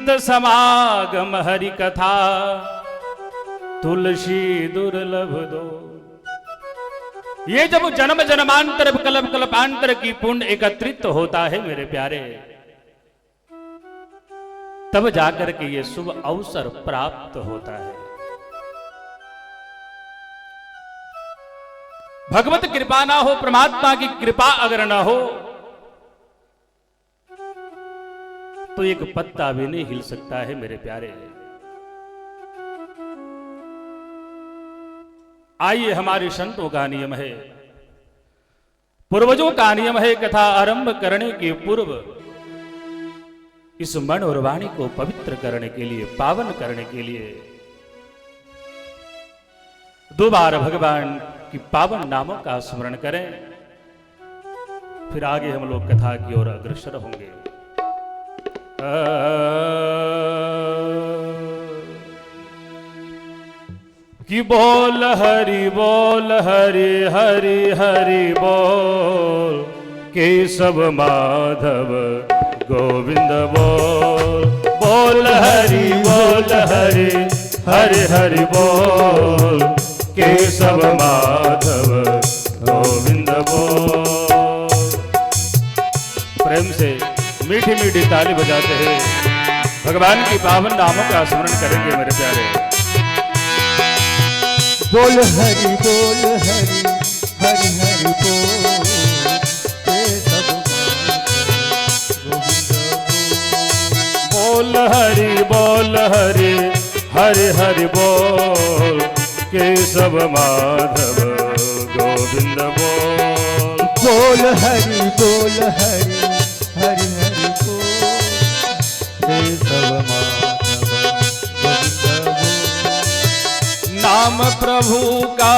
नित समागम हरि कथा, तुलसी दुर्लभ दो। ये जब जन्म जन्मांतर कल्प कल्पांतर की पुण्य एकत्रित होता है मेरे प्यारे, तब जाकर के ये शुभ अवसर प्राप्त होता है। भगवत कृपा ना हो, परमात्मा की कृपा अगर ना हो तो एक पत्ता भी नहीं हिल सकता है मेरे प्यारे। आइए, हमारे संतों का नियम है, पूर्वजों का नियम है, कथा आरंभ करने के पूर्व इस मन और वाणी को पवित्र करने के लिए, पावन करने के लिए दो बार भगवान की पावन नामों का स्मरण करें, फिर आगे हम लोग कथा की ओर अग्रसर होंगे। कि बोल हरि हरि हरि बोल, केशव माधव गोविंद बोल। बोल हरि हरि हरि बोल, केशव माधव गोविंद बोल। प्रेम से मीठी मीठी ताली बजाते हुए भगवान की पावन नामों का स्मरण करेंगे मेरे प्यारे। बोल हरि हरि हरि बोल, केशव बोल हरि हरि हरि बोल, केशव माधव गोविंद बोल। बोल हरि हरि हरि हरि बोल, केशव माधव गोविंद बोल। नाम प्रभु का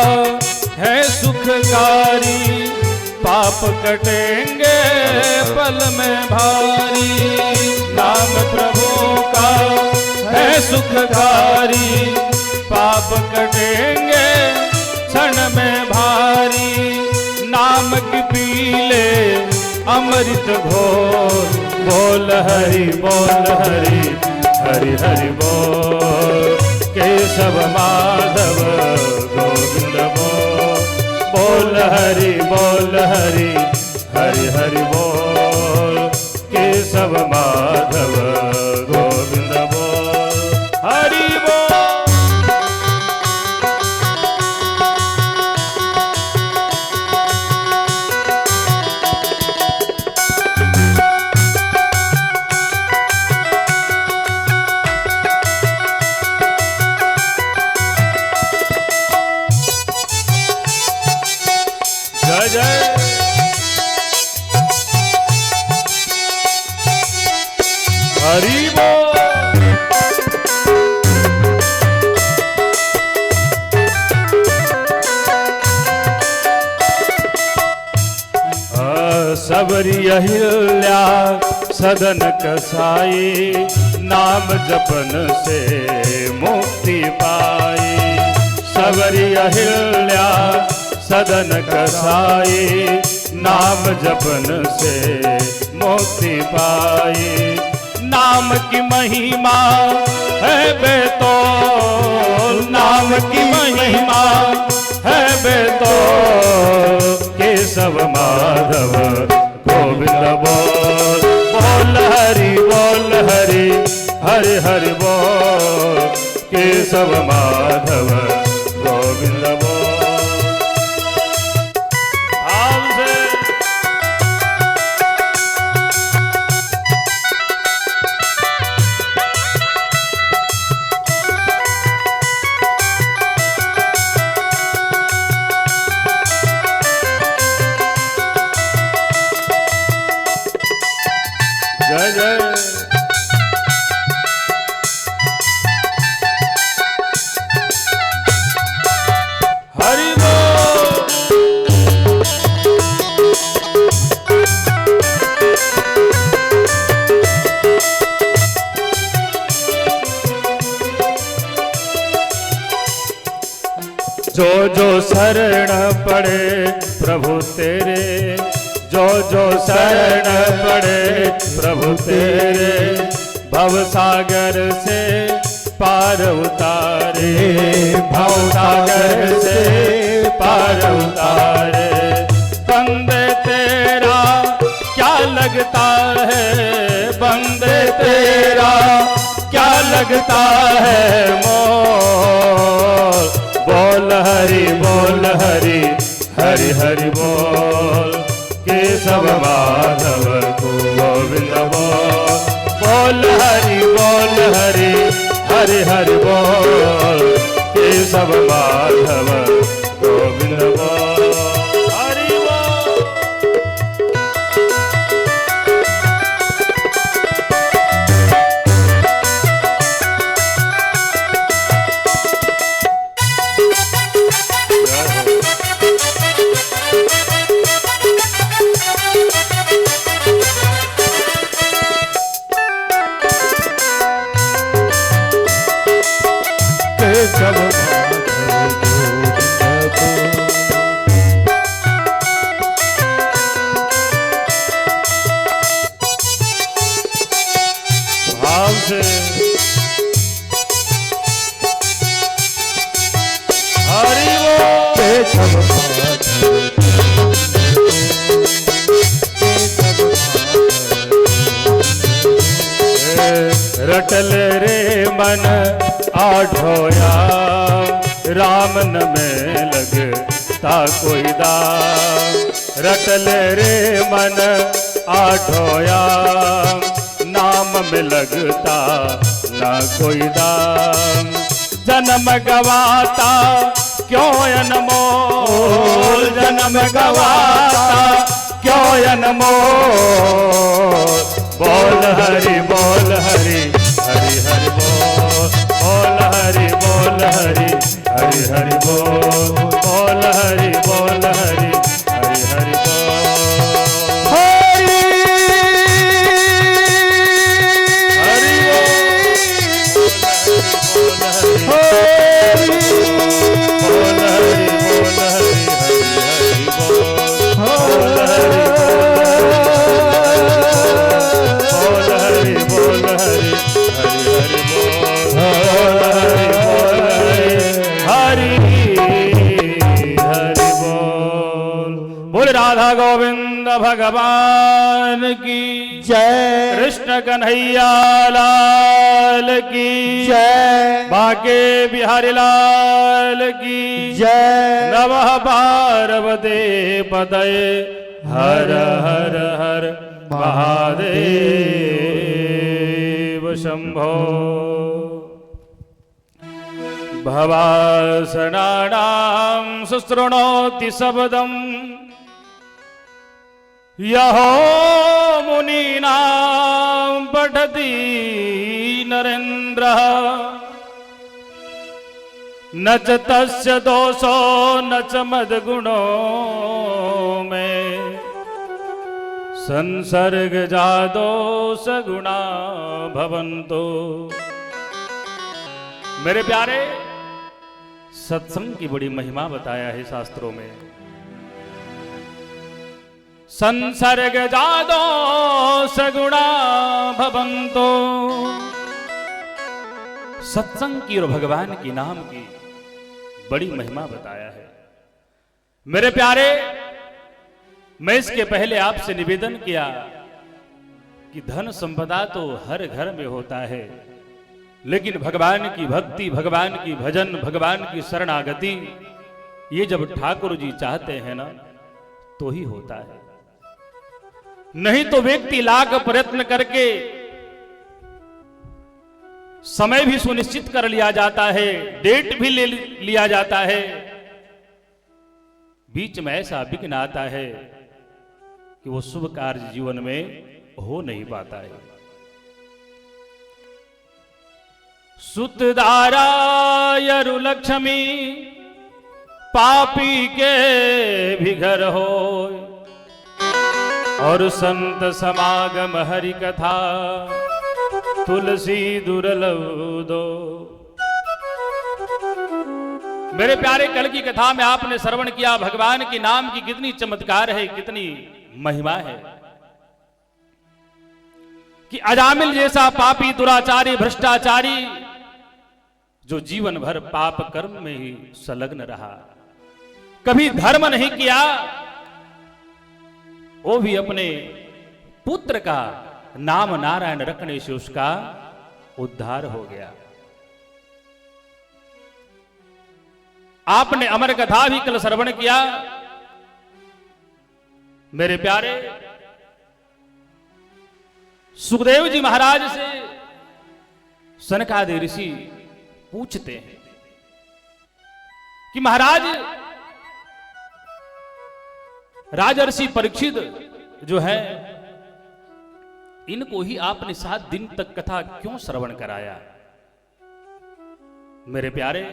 है सुखकारी, पाप कटेंगे पल में भारी। नाम प्रभु का है सुखकारी, पाप कटेंगे क्षण में भारी। नाम की पीले अमृत घोर, बोल हरि हरि हरि बोल, केशव माधव गोविंद बोल। बोल हरि हरि हरि बोल, केशव माधव गोविंद बोल। हरि बोल। जय जय। हरि बोल। सबरी अहिल्या सदन कसाई, नाम जपन से मुक्ति पाई। सबरी अहिल्या सदन कसाई, नाम जपन से मुक्ति पाई। नाम की महिमा है बेतौल, नाम की महिमा है बेतौल, केशव माधव गोविंद बोल। बोल हरि हरि हरि बोल, केशव माधव गोविंद बोल। भाव से जय जय। हरि बोल। जो जो शरण पड़े प्रभु तेरे, जो जो शरण पड़े प्रभु तेरे, भवसागर से पार उतारे, भवसागर से पार उतारे। बंदे तेरा क्या लगता है, बंदे तेरा क्या लगता है मोल। बोल हरि बोल हरि, हरि हरि बोल, केशव माधव को गोविंद बोल। बोल हरि बोल हरि, हरि हरि बोल, केशव माधव गोविंद बोल। हरि बोल। केशव माधव गोविंद बोल। भाव से हरि बोल। केशव माधव रटल रे मन आठोया, राम न में लगता कोई दाम। रटल रे मन आठोया, नाम में लगता ना कोई दाम। जन्म गवाता क्यों अनमोल, जन्म गवाता क्यों अनमोल। बोल हरि बोल हरि, हरि हरि बोल। बोल हरि बोल हरि, हरि हरि बोल। बोल हरि बोल हरि, हरि हरि बोल। हरि हरि बोल, बोल हरि बोल हरि, हरि हरि बोल। बोल हरि बोल हरि, बोल हरि, हरि हरि बोल। बोल हरि बोल हरि, हरि हरि बोल। बोल राधा गोविंद भगवान की जय, कृष्ण कन्हैया लाल की जय, बाके बिहारी लाल की जय। नमः पार्वती पतये, हर हर हर महादेव शंभो। भवासनानां सुशृणोति शब्दम्, यहो मुनीनां पठति नरेन्द्रः। न च तस्य दोषो न च मद्गुणो में, संसर्ग जादोष गुणा भवन्तु। मेरे प्यारे, सत्संग की बड़ी महिमा बताया है शास्त्रों में। संसर्ग जादोष गुणा भवन्तु। सत्संग की और भगवान की नाम की बड़ी महिमा बताया है। मेरे प्यारे, मैं इसके पहले आपसे निवेदन किया कि धन संपदा तो हर घर में होता है, लेकिन भगवान की भक्ति, भगवान की भजन, भगवान की शरणागति, ये जब ठाकुर जी चाहते हैं ना तो ही होता है। नहीं तो व्यक्ति लाख प्रयत्न करके समय भी सुनिश्चित कर लिया जाता है, डेट भी ले लिया जाता है, बीच में ऐसा विघ्न आता है कि वो शुभ कार्य जीवन में हो नहीं पाता है। सुतदारा यरु लक्ष्मी पापी के भी घर हो, और संत समागम हरि कथा तुलसी दुर्लभ दो। मेरे प्यारे, कल की कथा में आपने श्रवण किया भगवान के नाम की कितनी चमत्कार है, कितनी महिमा है। कि अजामिल जैसा पापी, दुराचारी, भ्रष्टाचारी जो जीवन भर पाप कर्म में ही संलग्न रहा, कभी धर्म नहीं किया, वो भी अपने पुत्र का नाम नारायण रखने से उसका उद्धार हो गया। आपने अमर कथा भी कल श्रवण किया। मेरे प्यारे सुखदेव जी महाराज से सनकादि ऋषि पूछते हैं कि महाराज, राजर्षि परीक्षित जो है, इनको ही आपने 7 दिन तक कथा क्यों श्रवण कराया? मेरे प्यारे,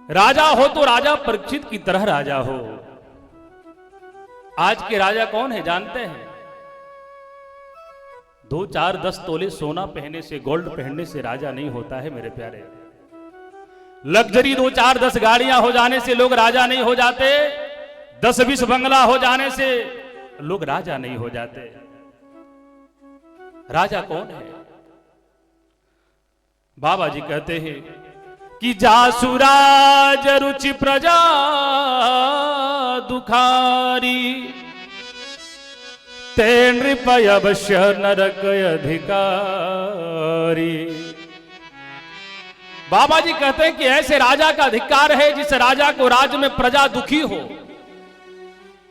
राजा हो तो राजा परीक्षित की तरह राजा हो। आज के राजा कौन है जानते हैं? 2, 4, 10 तोले सोना पहनने से, गोल्ड पहनने से राजा नहीं होता है मेरे प्यारे। लग्जरी 2, 4, 10 गाड़ियां हो जाने से लोग राजा नहीं हो जाते। 10, 20 बंगला हो जाने से लोग राजा नहीं हो जाते। राजा कौन है? बाबा जी कहते हैं कि जासुराज रुचि प्रजा दुखारी, ते नृपय अवश्य नरक अधिकारी। बाबा जी कहते हैं कि ऐसे राजा का अधिकार है जिस राजा को राज्य में प्रजा दुखी हो।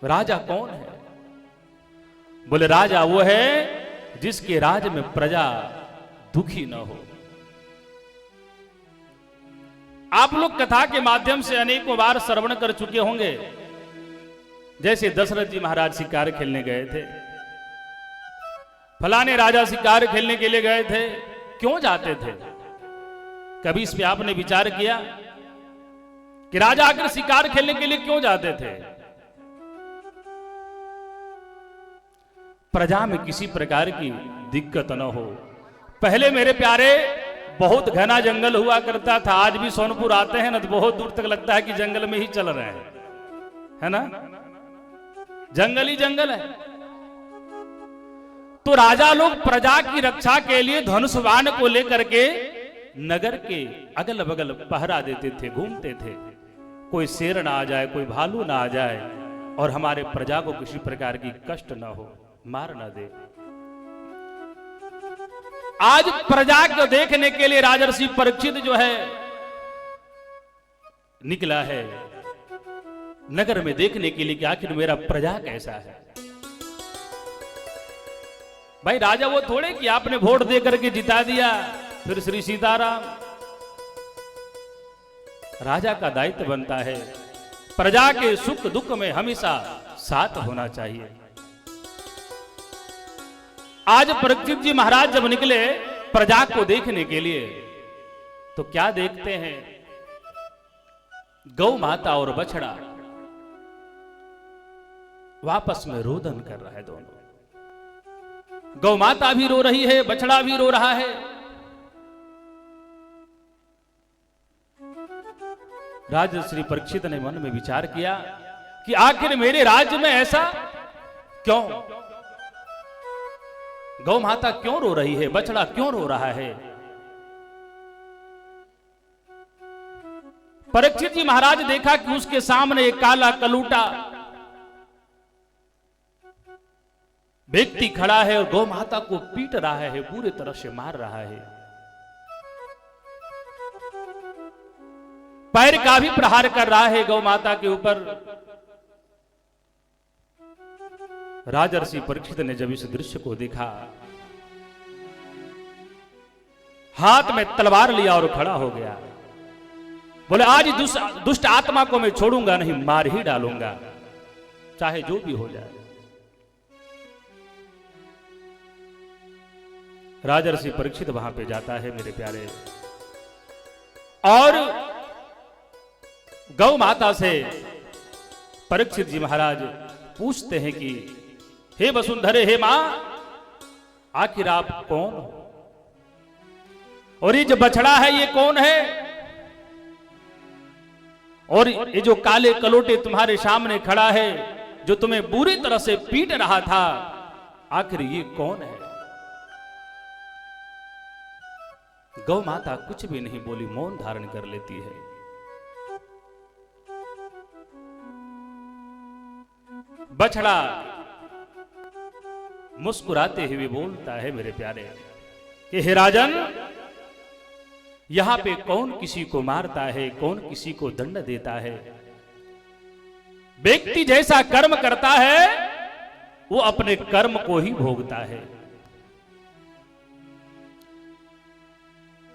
राजा कौन है? बोले राजा वो है जिसके राज्य में प्रजा दुखी न हो। आप लोग कथा के माध्यम से अनेकों बार श्रवण कर चुके होंगे। जैसे दशरथ जी महाराज शिकार खेलने गए थे, फलाने राजा शिकार खेलने के लिए गए थे। क्यों जाते थे? कभी इस पे आपने विचार किया कि राजा आकर शिकार खेलने के लिए क्यों जाते थे? प्रजा में किसी प्रकार की दिक्कत न हो। पहले मेरे प्यारे बहुत घना जंगल हुआ करता था। आज भी सोनपुर आते हैं ना तो बहुत दूर तक लगता है कि जंगल में ही चल रहे हैं, है ना? जंगल ही जंगल है। तो राजा लोग प्रजा की रक्षा के लिए धनुष बाण को लेकर के नगर के अगल बगल पहरा देते थे, घूमते थे। कोई शेर ना आ जाए, कोई भालू ना आ जाए और हमारे प्रजा को किसी प्रकार की कष्ट ना हो, मार ना दे। आज प्रजा को देखने के लिए राजर्षि परीक्षित जो है निकला है नगर में, देखने के लिए कि आखिर मेरा प्रजा कैसा है। भाई राजा वो थोड़े कि आपने वोट दे करके जिता दिया फिर श्री सीताराम। राजा का दायित्व बनता है प्रजा के सुख दुख में हमेशा साथ होना चाहिए। आज परीक्षित जी महाराज जब निकले प्रजा को देखने के लिए तो क्या देखते हैं? गौ माता और बछड़ा वापस में रोदन कर रहा है। दोनों, गौ माता भी रो रही है, बछड़ा भी रो रहा है। राजा श्री परीक्षित ने मन में विचार किया कि आखिर मेरे राज्य में ऐसा क्यों? गौ माता क्यों रो रही है, बछड़ा क्यों रो रहा है? परीक्षित जी महाराज देखा कि उसके सामने एक काला कलूटा व्यक्ति खड़ा है और गौ माता को पीट रहा है, पूरी तरह से मार रहा है। पैर का भी प्रहार कर रहा है गौ माता के ऊपर। राजर्षि परीक्षित ने जब इस दृश्य को देखा, हाथ में तलवार लिया और खड़ा हो गया। बोले आज दुष्ट आत्मा को मैं छोड़ूंगा नहीं, मार ही डालूंगा, चाहे जो भी हो जाए। राजर्षि परीक्षित वहां पे जाता है मेरे प्यारे, और गौ माता से परीक्षित जी महाराज पूछते हैं कि हे वसुंधरे, हे मां, आखिर आप कौन हो? और ये जो बछड़ा है ये कौन है? और ये जो काले कलोटे तुम्हारे सामने खड़ा है, जो तुम्हें बुरी तरह से पीट रहा था, आखिर ये कौन है? गौ माता कुछ भी नहीं बोली, मौन धारण कर लेती है। बछड़ा मुस्कुराते हुए बोलता है मेरे प्यारे कि हे राजन, यहां पे कौन किसी को मारता है, कौन किसी को दंड देता है। व्यक्ति जैसा कर्म करता है वो अपने कर्म को ही भोगता है।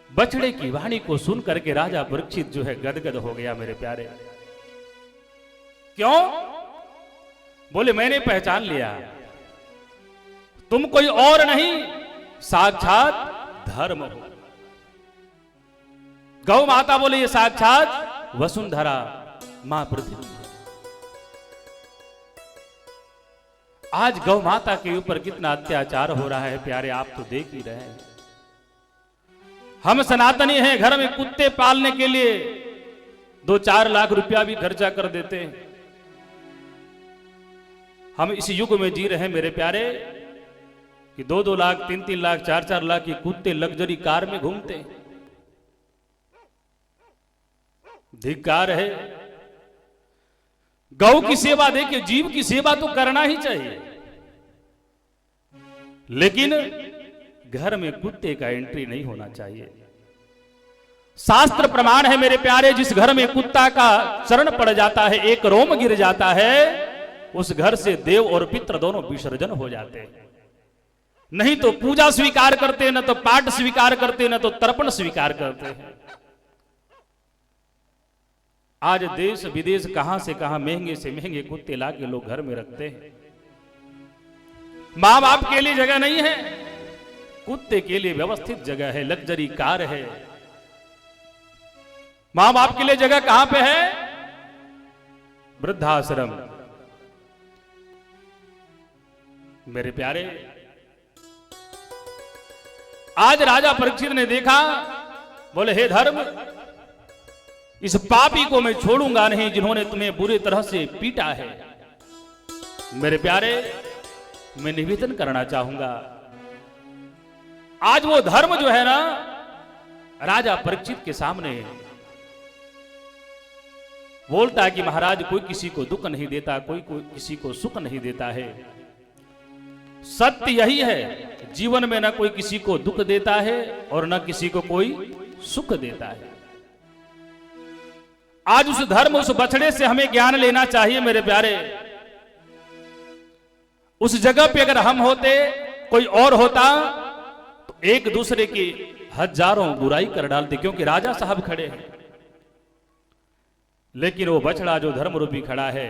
बछड़े की वाणी को सुन करके राजा परीक्षित जो है गदगद हो गया मेरे प्यारे। क्यों? बोले मैंने पहचान लिया, तुम कोई और नहीं, साक्षात धर्म हो। गौ माता बोले ये साक्षात वसुंधरा मां पृथ्वी। आज गौ माता के ऊपर कितना अत्याचार हो रहा है प्यारे, आप तो देख ही रहे हैं। हम सनातनी हैं, घर में कुत्ते पालने के लिए 2-4 लाख रुपया भी खर्चा कर देते हैं। हम इस युग में जी रहे हैं मेरे प्यारे कि 2-2 लाख, 3-3 लाख, 4-4 लाख के कुत्ते लग्जरी कार में घूमते हैं। धिक्कार है। गौ की सेवा देखिए, जीव की सेवा तो करना ही चाहिए, लेकिन घर में कुत्ते का एंट्री नहीं होना चाहिए। शास्त्र प्रमाण है मेरे प्यारे, जिस घर में कुत्ता का चरण पड़ जाता है, एक रोम गिर जाता है, उस घर से देव और पितृ दोनों विसर्जन हो जाते हैं। नहीं तो पूजा स्वीकार करते, न तो पाठ स्वीकार करते, न तो तर्पण स्वीकार करते हैं। आज देश विदेश कहां से कहां महंगे से महंगे कुत्ते लाके लोग घर में रखते हैं। मां बाप के लिए जगह नहीं है, कुत्ते के लिए व्यवस्थित जगह है, लग्जरी कार है। मां बाप के लिए जगह कहां पे है? वृद्धाश्रम। मेरे प्यारे, आज राजा परीक्षित ने देखा, बोले हे धर्म, इस पापी को मैं छोड़ूंगा नहीं जिन्होंने तुम्हें बुरी तरह से पीटा है। मेरे प्यारे, मैं निवेदन करना चाहूंगा, आज वो धर्म जो है ना, राजा परीक्षित के सामने बोलता है कि महाराज, कोई किसी को दुख नहीं देता, कोई किसी को सुख नहीं देता है। सत्य यही है, जीवन में ना कोई किसी को दुख देता है और ना किसी को कोई सुख देता है। आज उस धर्म, उस बछड़े से हमें ज्ञान लेना चाहिए मेरे प्यारे। उस जगह पे अगर हम होते, कोई और होता, तो एक दूसरे की हजारों बुराई कर डालते, क्योंकि राजा साहब खड़े हैं। लेकिन वो बछड़ा जो धर्म रूपी खड़ा है,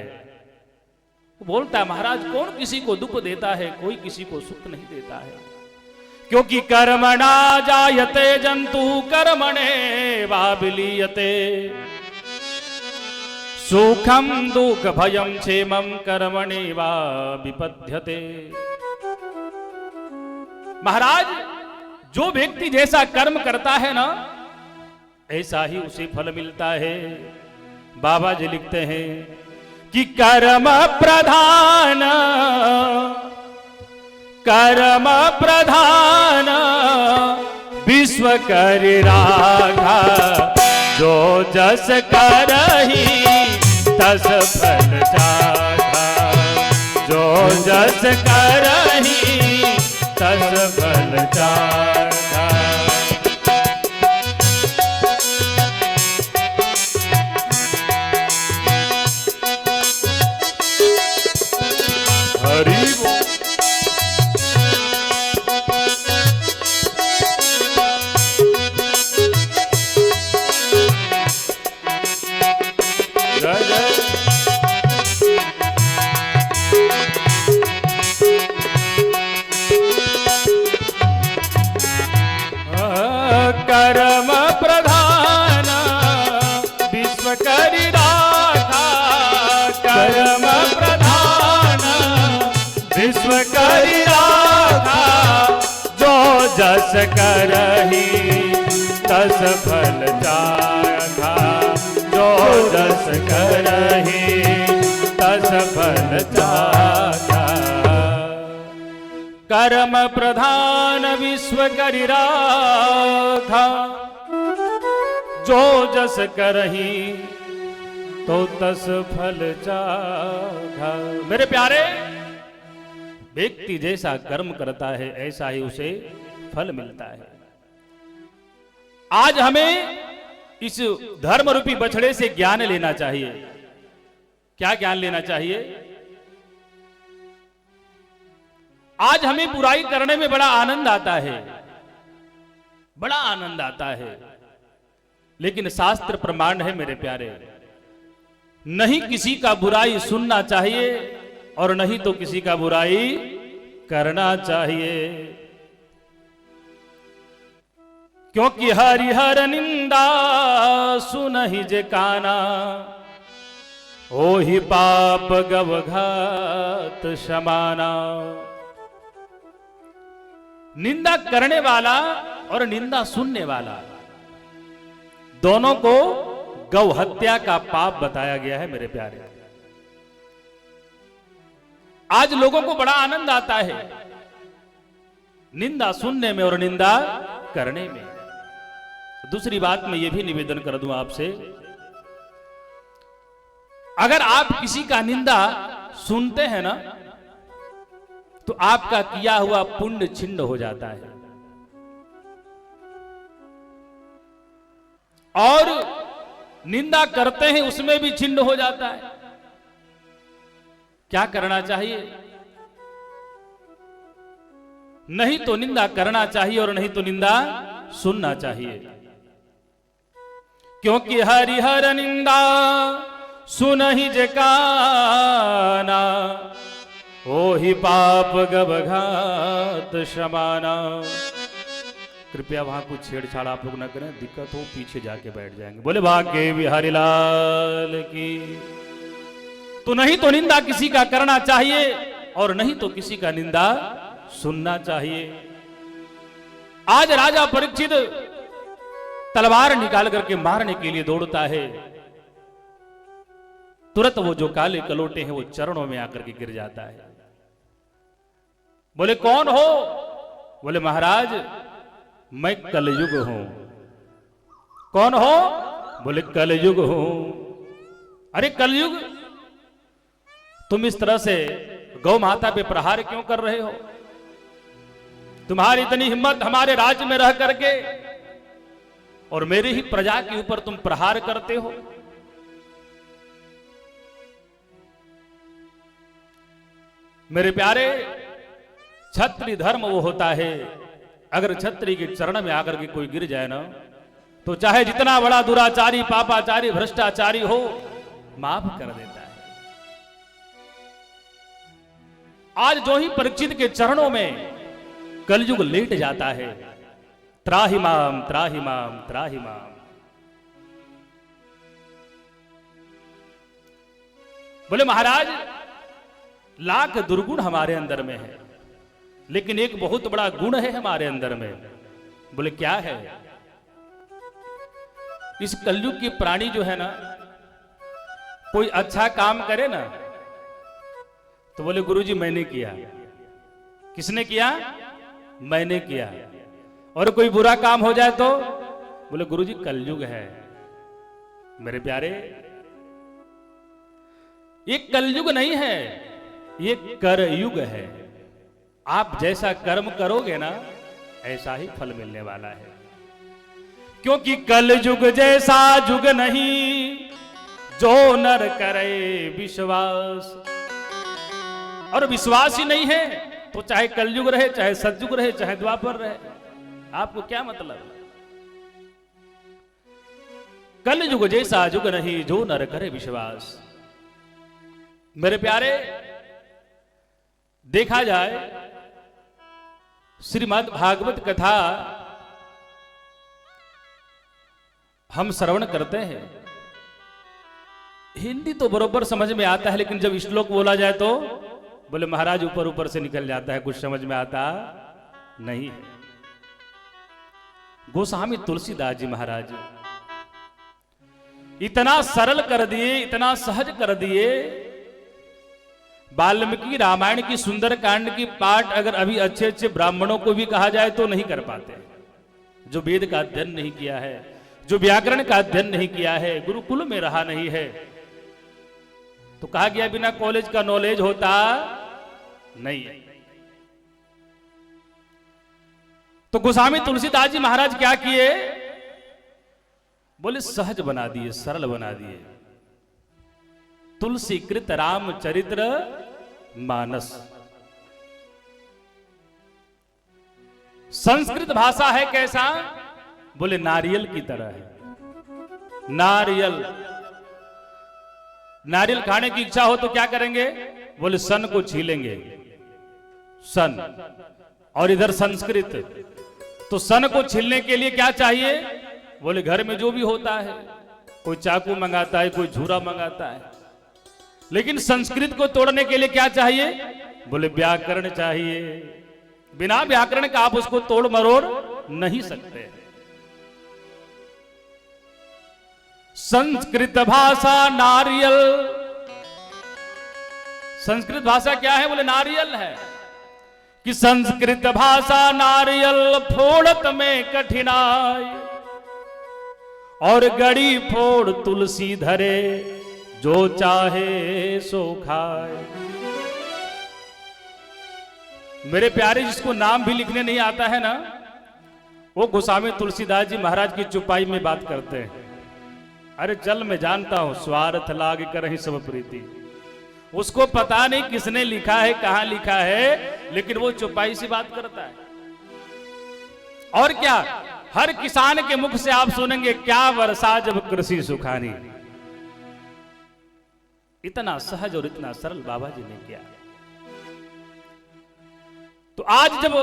वो बोलता है महाराज, कौन किसी को दुख देता है, कोई किसी को सुख नहीं देता है। क्योंकि कर्मणा जायते जंतु कर्मणे वाबिलीयते, सुखम दुख भयम क्षेमम कर्मणे वा विपद्यते। महाराज, जो व्यक्ति जैसा कर्म करता है ना, ऐसा ही उसे फल मिलता है। बाबा जी लिखते हैं कि कर्म प्रधान, कर्म प्रधान विश्व कर राखा, जो जस करही तस फल चाखा, जो जस करही तस फल चाखा। हरि बोल। कर्म प्रधान विश्व करि राखा, कर्म प्रधान विश्व करि राखा, जो जस करही तस फल चाखा, जो जस करही तस फल चाखा। कर्म प्रधान विश्व करि राखा, चाखा, जो जस करही तो तस फल चाखा। मेरे प्यारे, व्यक्ति जैसा कर्म करता है ऐसा ही उसे फल मिलता है। आज हमें इस धर्म रूपी बछड़े से ज्ञान लेना चाहिए। क्या ज्ञान लेना चाहिए? आज हमें बुराई करने में बड़ा आनंद आता है, बड़ा आनंद आता है, लेकिन शास्त्र प्रमाण है मेरे प्यारे, नहीं किसी का बुराई सुनना चाहिए और नहीं तो किसी का बुराई करना चाहिए। क्योंकि हरिहर निंदा सुनहि जे काना, ओहि पाप गवघात समाना। निंदा करने वाला और निंदा सुनने वाला दोनों को गौ हत्या का पाप बताया गया है मेरे प्यारे। आज लोगों को बड़ा आनंद आता है निंदा सुनने में और निंदा करने में। दूसरी बात मैं ये भी निवेदन कर दूं आपसे, अगर आप किसी का निंदा सुनते हैं ना तो आपका किया हुआ पुण्य छिन्न हो जाता है, और निंदा करते हैं उसमें भी छिन्न हो जाता है। क्या करना चाहिए? नहीं तो निंदा करना चाहिए और नहीं तो निंदा सुनना चाहिए। क्योंकि हरिहर निंदा सुनहि जे काना, ओहि पाप गवघात समाना। कृपया वहां कुछ छेड़छाड़ आप लोग न करें, दिक्कत हो पीछे जाके बैठ जाएंगे। बोले भाग्य बिहारी लाल की। तो नहीं तो निंदा किसी का करना चाहिए और नहीं तो किसी का निंदा सुनना चाहिए। आज राजा परीक्षित तलवार निकाल करके मारने के लिए दौड़ता है, तुरंत वो जो काले कलोटे हैं वो चरणों में आकर के गिर जाता है। बोले कौन हो? बोले महाराज मैं कलयुग हूं। कौन हो? बोले कलयुग हूं। अरे कलयुग, तुम इस तरह से गौ माता पे प्रहार क्यों कर रहे हो? तुम्हारी इतनी हिम्मत हमारे राज्य में रह करके और मेरी ही प्रजा के ऊपर तुम प्रहार करते हो। मेरे प्यारे, क्षत्रिय धर्म वो होता है, अगर क्षत्रिय के चरण में आकर के कोई गिर जाए ना तो चाहे जितना बड़ा दुराचारी, पापाचारी, भ्रष्टाचारी हो, माफ कर देता है। आज जो ही परीक्षित के चरणों में कलयुग लेट जाता है, त्राहि माम त्राहि माम त्राहि माम। बोले महाराज लाख दुर्गुण हमारे अंदर में है, लेकिन एक बहुत बड़ा गुण है हमारे अंदर में। बोले क्या है? इस कलयुग की प्राणी जो है ना, कोई अच्छा काम करे ना तो बोले गुरुजी मैंने किया। किसने किया? मैंने किया। और कोई बुरा काम हो जाए तो बोले गुरुजी कलयुग है। मेरे प्यारे, ये कलयुग नहीं है, ये करयुग है। आप जैसा कर्म करोगे ना ऐसा ही फल मिलने वाला है। क्योंकि कलयुग जैसा जुग नहीं, जो नर करे विश्वास। और विश्वास ही नहीं है तो चाहे कलयुग रहे, चाहे सतयुग रहे, चाहे द्वापर रहे, आपको क्या मतलब? कलयुग जैसा युग नहीं, जो नर करे विश्वास। मेरे प्यारे, देखा जाए श्रीमद् भागवत कथा हम श्रवण करते हैं, हिंदी तो बरोबर समझ में आता है, लेकिन जब श्लोक बोला जाए तो बोले महाराज ऊपर ऊपर से निकल जाता है, कुछ समझ में आता नहीं है। गोस्वामी तुलसीदास जी महाराज इतना सरल कर दिए, इतना सहज कर दिए। वाल्मीकि रामायण की सुंदर कांड की पाठ अगर अभी अच्छे अच्छे ब्राह्मणों को भी कहा जाए तो नहीं कर पाते। जो वेद का अध्ययन नहीं किया है, जो व्याकरण का अध्ययन नहीं किया है, गुरुकुल में रहा नहीं है, तो कहा गया बिना कॉलेज का नॉलेज होता नहीं है। तो गोस्वामी तुलसीदास जी महाराज क्या किए? बोले सहज बना दिए, सरल बना दिए। तुलसी कृत रामचरित्र मानस। संस्कृत भाषा है कैसा? बोले नारियल की तरह है। नारियल, नारियल खाने की इच्छा हो तो क्या करेंगे? बोले सन को छीलेंगे, सन। और इधर संस्कृत, तो सन को छीलने के लिए क्या चाहिए? बोले घर में जो भी होता है, कोई चाकू मंगाता है, कोई झूरा मंगाता है। लेकिन संस्कृत को तोड़ने के लिए क्या चाहिए? बोले व्याकरण चाहिए। बिना व्याकरण का आप उसको तोड़ मरोड़ नहीं सकते। संस्कृत भाषा नारियल। संस्कृत भाषा क्या है? बोले नारियल है। कि संस्कृत भाषा नारियल फोड़त में कठिनाई, और गड़ी फोड़ तुलसी धरे, जो चाहे सो खाए। मेरे प्यारे, जिसको नाम भी लिखने नहीं आता है ना, वो गोस्वामी तुलसीदास जी महाराज की चुपाई में बात करते हैं। अरे चल मैं जानता हूं, स्वार्थ लाग कर ही सब प्रीति। उसको पता नहीं किसने लिखा है, कहां लिखा है, लेकिन वो चुपाई से बात करता है। और क्या, हर किसान के मुख से आप सुनेंगे, क्या वर्षा जब कृषि सुखानी। इतना सहज और इतना सरल बाबा जी ने किया। तो आज जब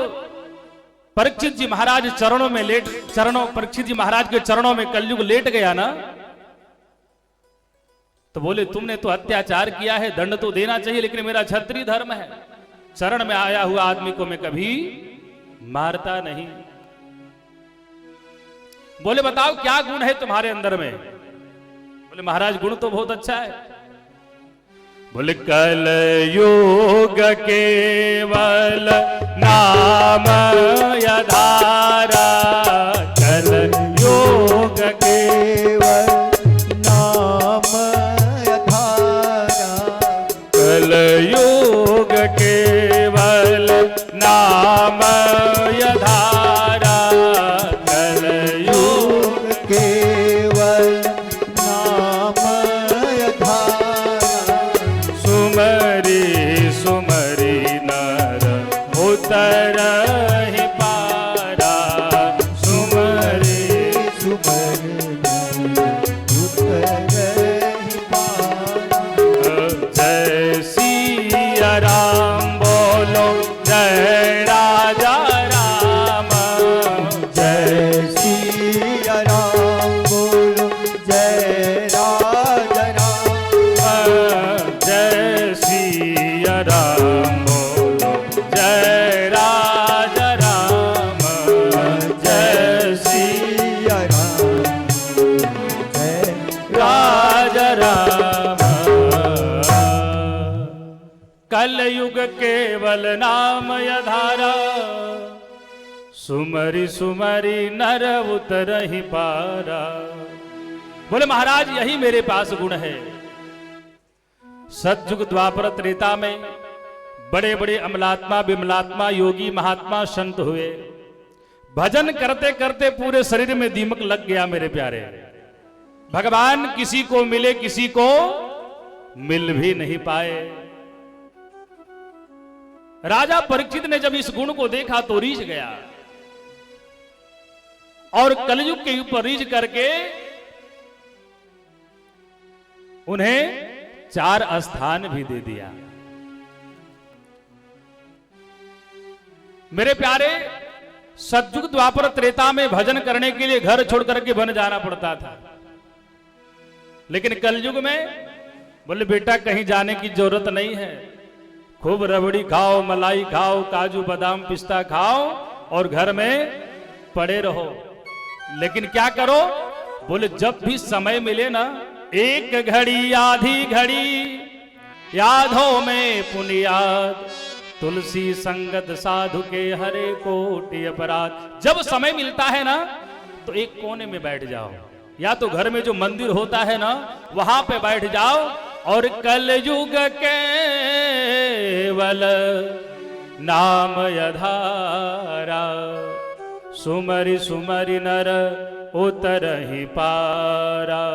परीक्षित जी महाराज चरणों में लेट, परीक्षित जी महाराज के चरणों में कलयुग लेट गया ना, तो बोले तुमने तो अत्याचार किया है, दंड तो देना चाहिए, लेकिन मेरा क्षत्रिय धर्म है, चरण में आया हुआ आदमी को मैं कभी मारता नहीं। बोले बताओ क्या गुण है तुम्हारे अंदर में? बोले महाराज गुण तो बहुत अच्छा है। बोले कलयुग केवल नाम यधारा, कलयुग केवल नाम यधारा, कलयुग केवल नाम यधारा, कलयुग केवल नाम यधारा, सुमरी सुमरी नर उतर ही पारा, सुमरी सुमरि उतर ही पारा। जय सिया राम बोलो, जय राजा राम, जय सिया राम बोलो, जय राजा राम, जय सिया राम बोलो, जय राजा राम, जय सिया राम, जय राजा राम। कलयुग केवल नाम यधारा, सुमरि सुमरि नर उतर ही पारा। बोले महाराज यही मेरे पास गुण है। सतयुग द्वापर त्रेता में बड़े बड़े अमलात्मा विमलात्मा योगी महात्मा संत हुए, भजन करते करते पूरे शरीर में दीमक लग गया मेरे प्यारे। भगवान किसी को मिले, किसी को मिल भी नहीं पाए। राजा परीक्षित ने जब इस गुण को देखा तो रीझ गया, और कलयुग के ऊपर रीझ करके उन्हें 4 स्थान भी दे दिया। मेरे प्यारे, सतयुग द्वापर त्रेता में भजन करने के लिए घर छोड़ करके वन जाना पड़ता था, लेकिन कलयुग में बोले बेटा कहीं जाने की जरूरत नहीं है, खूब रबड़ी खाओ, मलाई खाओ, काजू बादाम पिस्ता खाओ और घर में पड़े रहो। लेकिन क्या करो? बोले जब भी समय मिले ना, एक घड़ी आधी घड़ी यादों में पुनियाद, तुलसी संगत साधु के हरे कोटि अपराध। जब समय मिलता है ना तो एक कोने में बैठ जाओ, या तो घर में जो मंदिर होता है ना वहां पे बैठ जाओ और कलयुग केवल नाम यधारा, सुमरि सुमरि नर उतरहि पारा।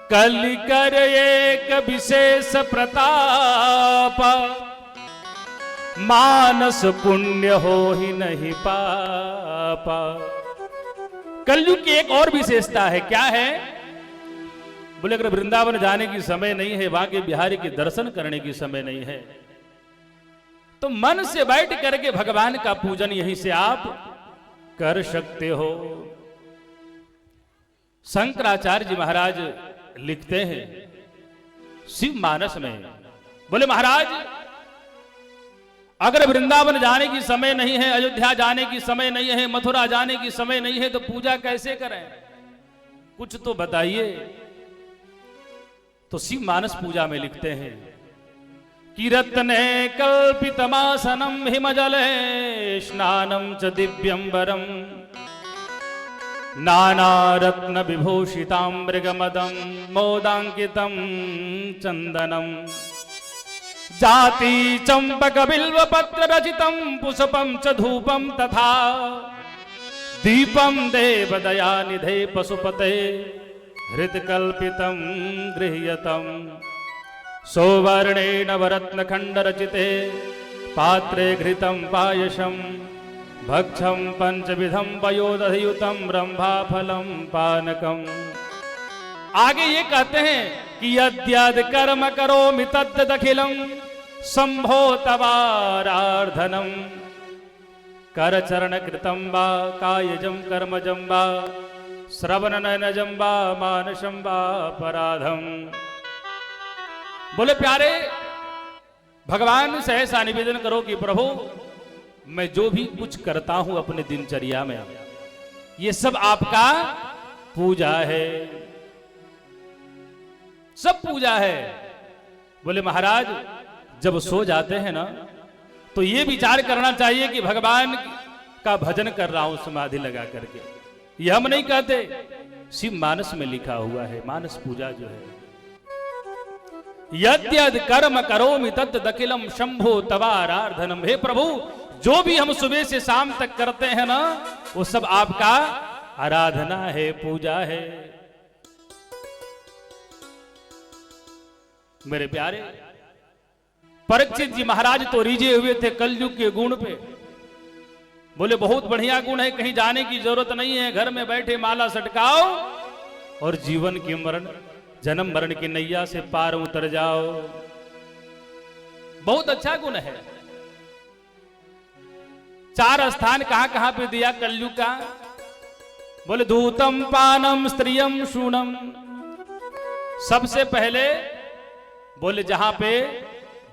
कलि कर एक विशेष प्रताप, मानस पुण्य हो ही नहीं पापा। कलयुग की एक और विशेषता है, क्या है? बोले अगर वृंदावन जाने की समय नहीं है, बांके बिहारी के दर्शन करने की समय नहीं है, तो मन से बैठ करके भगवान का पूजन यहीं से आप कर सकते हो। शंकराचार्य जी महाराज लिखते हैं शिव मानस में, बोले महाराज अगर वृंदावन जाने की समय नहीं है, अयोध्या जाने की समय नहीं है, मथुरा जाने की समय नहीं है, तो पूजा कैसे करें? कुछ तो बताइए। तो शिव मानस पूजा में लिखते हैं कीरत्ने कल्पितमासनम हिमजले स्नानम च दिव्यंबरम, नानारत्न विभूषितां मृगमदं मोदांकितं चंदनम, जाति चंपक बिल्व पत्र रचितं पुष्पं च धूपं तथा दीपं देवदया निधे पशुपते हृत्कल्पितं गृह्यतं, सौवर्णेन नवरत्न खंड रचिते पात्रे घृतं पायसं, भक्षं पंचविधं पयोदधियुतं ब्रह्माफलं पानकम्। आगे ये कहते हैं कि यद्यद् कर्म करोमि तद्दखिलं शंभो तवाराधनम्, करचरण कृतं वा कायजं कर्मजं वा श्रवणनयनजं वा मानसं वा अपराधम्। बोले प्यारे भगवान से ऐसा निवेदन करो कि प्रभु मैं जो भी कुछ करता हूं अपने दिनचर्या में, ये सब आपका पूजा है, सब पूजा है। बोले महाराज जब सो जाते हैं ना तो ये विचार करना चाहिए कि भगवान का भजन कर रहा हूं समाधि लगा करके। ये हम नहीं कहते, शिव मानस में लिखा हुआ है, मानस पूजा जो है। यद्यद् कर्म करोमि तत् दखिलम शंभो तवाराधनम। हे प्रभु जो भी हम सुबह से शाम तक करते हैं ना वो सब आपका आराधना है, पूजा है। मेरे प्यारे परीक्षित जी महाराज तो रिझे हुए थे कलयुग के गुण पे। बोले बहुत बढ़िया गुण है, कहीं जाने की जरूरत नहीं है, घर में बैठे माला सटकाओ और जीवन के मरण जन्म मरण की नैया से पार उतर जाओ। बहुत अच्छा गुण है। 4 स्थान कहां कहां पे दिया कलयुग का? बोले धूतम पानम स्त्रियम शूनम। सबसे पहले बोले जहां पे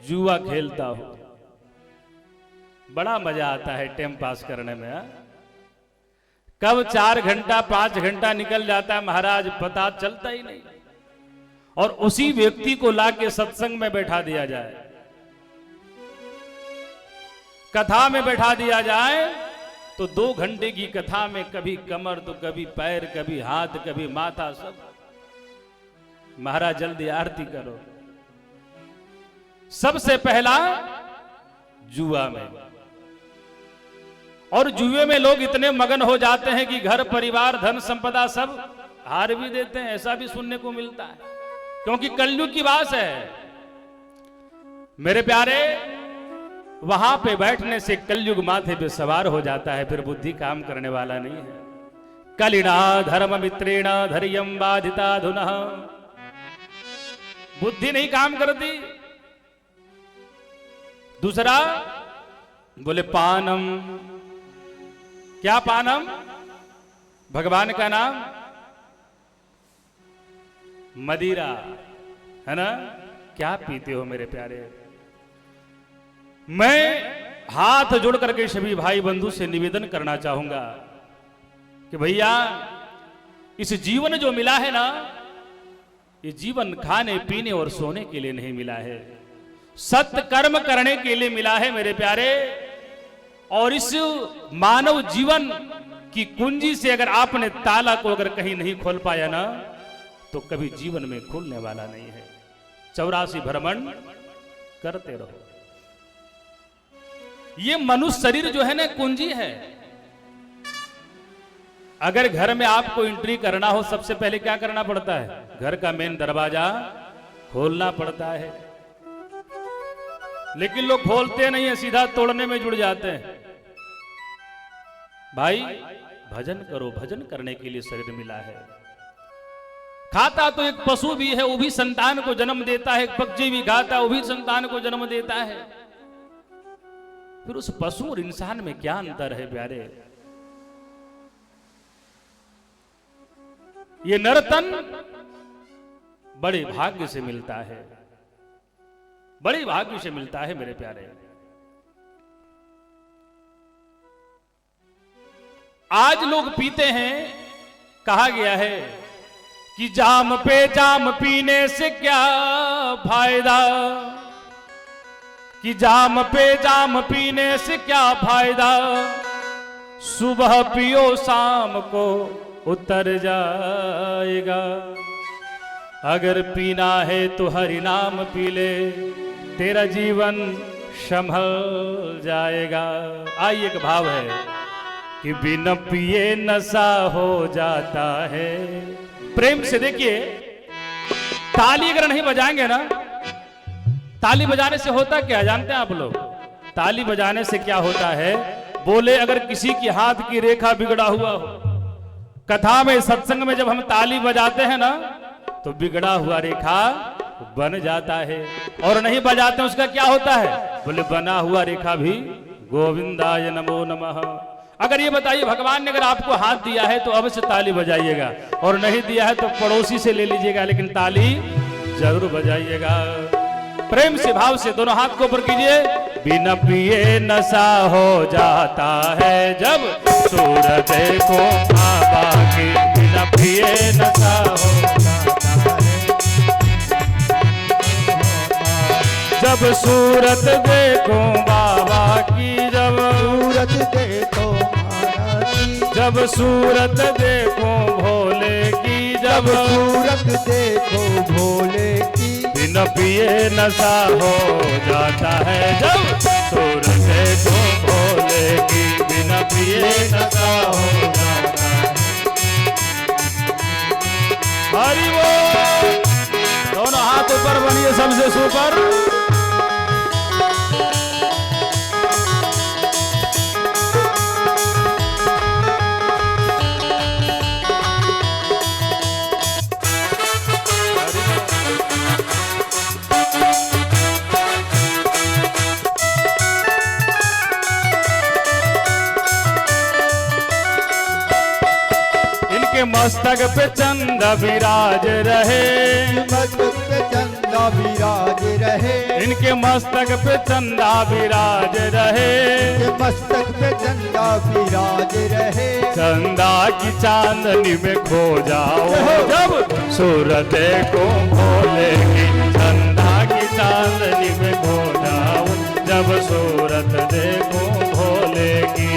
जुआ खेलता हो, बड़ा मजा आता है टाइम पास करने में। कब 4 घंटा 5 घंटा निकल जाता है महाराज पता चलता ही नहीं। और उसी व्यक्ति को लाके सत्संग में बैठा दिया जाए, कथा में बैठा दिया जाए तो 2 घंटे की कथा में कभी कमर तो कभी पैर, कभी हाथ, कभी माथा, सब। महाराज जल्दी आरती करो। सबसे पहला जुआ में। और जुए में लोग इतने मगन हो जाते हैं कि घर परिवार धन संपदा सब हार भी देते हैं, ऐसा भी सुनने को मिलता है, क्योंकि कलयुग की बात है। मेरे प्यारे वहां पे बैठने से कलयुग माथे पे सवार हो जाता है, फिर बुद्धि काम करने वाला नहीं है। कलिना धर्म मित्रेण धैर्यं बाधिता धुनः। बुद्धि नहीं काम करती। दूसरा बोले पानम। क्या पानम? भगवान का नाम मदिरा, है ना? क्या पीते हो मेरे प्यारे? मैं हाथ जोड़ करके सभी भाई बंधु से निवेदन करना चाहूंगा कि भैया इस जीवन जो मिला है ना, ये जीवन खाने पीने और सोने के लिए नहीं मिला है। सत्य कर्म करने के लिए मिला है मेरे प्यारे। और इस मानव जीवन की कुंजी से अगर आपने ताला को अगर कहीं नहीं खोल पाया ना, तो कभी जीवन में खुलने वाला नहीं है। 84 भ्रमण करते रहो। ये मनुष्य शरीर जो है ना, कुंजी है। अगर घर में आपको एंट्री करना हो, सबसे पहले क्या करना पड़ता है? घर का मेन दरवाजा खोलना पड़ता है। लेकिन लोग खोलते नहीं है, सीधा तोड़ने में जुड़ जाते हैं। भाई भजन करो, भजन करने के लिए शरीर मिला है। खाता तो एक पशु भी है, वो भी संतान को जन्म देता है। एक पक्षी भी खाता है, वो भी संतान को जन्म देता है। फिर उस पशु और इंसान में क्या अंतर है प्यारे? ये नरतन बड़े भाग्य से मिलता है, बड़े भाग्य से मिलता है मेरे प्यारे। आज लोग पीते हैं, कहा गया है कि जाम पे जाम पीने से क्या फायदा, कि जाम पे जाम पीने से क्या फायदा, सुबह पियो शाम को उतर जाएगा। अगर पीना है तो हरि नाम पी ले, तेरा जीवन संभल जाएगा। आई एक भाव है कि बिना पिए नशा हो जाता है। प्रेम से देखिए, ताली अगर नहीं बजाएंगे ना, ताली बजाने से होता क्या जानते हैं आप लोग? ताली बजाने से क्या होता है? बोले अगर किसी की हाथ की रेखा बिगड़ा हुआ हो, कथा में सत्संग में जब हम ताली बजाते हैं ना, तो बिगड़ा हुआ रेखा बन जाता है। और नहीं बजाते उसका क्या होता है? बोले बना हुआ रेखा भी गोविंदाय नमो नमः। अगर ये बताइए, भगवान ने अगर आपको हाथ दिया है तो अवश्य ताली बजाइएगा, और नहीं दिया है तो पड़ोसी से ले लीजिएगा, लेकिन ताली जरूर बजाइएगा। प्रेम से, भाव से दोनों हाथ को ऊपर कीजिए। बिना पिए नशा हो जाता है जब सूरत को बाबा की, बिना पिए नशा हो जाता है जब सूरत देखो बाबा की, जब सूरत देखो जब सूरत देखो भोले की, जब सूरत देखो भोले की, बिना पिए नशा हो जाता है जब सूरत देखो भोले की, बिना पिए नशा हो जाता है। हरि बोल। दोनों हाथ ऊपर बनिए, सबसे सुपर। मस्तक पे चंदा विराज रहे, मस्तक पे चंदा विराज रहे, इनके मस्तक पे चंदा विराज रहे, इनके मस्तक पे चंदा विराज रहे। चंदा की चांदनी में खो जाओ जब सूरत को भोले की, चंदा की चांदनी में खो जाओ जब सूरत देखो भोले की।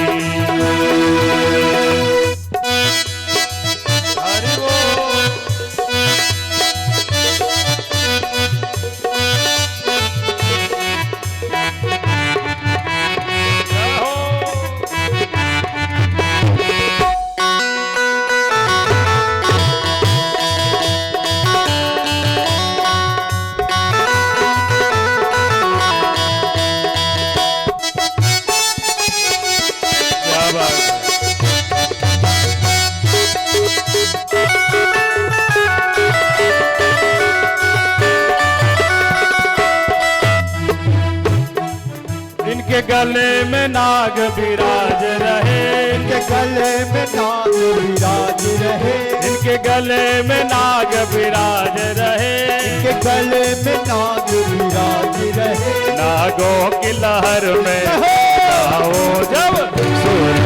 इनके गले में नाग विराज रहे, इनके गले में नाग विराज रहे, इनके गले में नाग विराज रहे, इनके गले में नाग विराज रहे। नागों की लहर में आओ जब सूरत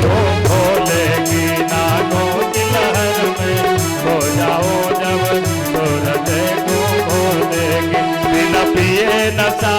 को भोले की, नागों की लहर में हो जाओ जब सूरत को भोले की, बिना पिए नशा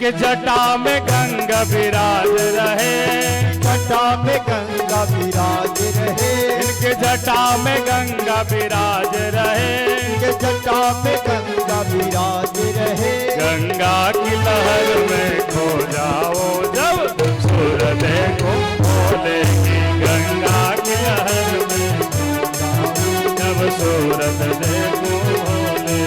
इनके जटा में गंगा विराज रहे, जटा में गंगा विराज रहे, इनके जटा में गंगा विराज रहे, इनके जटा में गंगा विराज रहे। गंगा की लहर में खो जाओ जब सूरज को बोलेगी, गंगा की लहर में जब सूरज देखो भोले,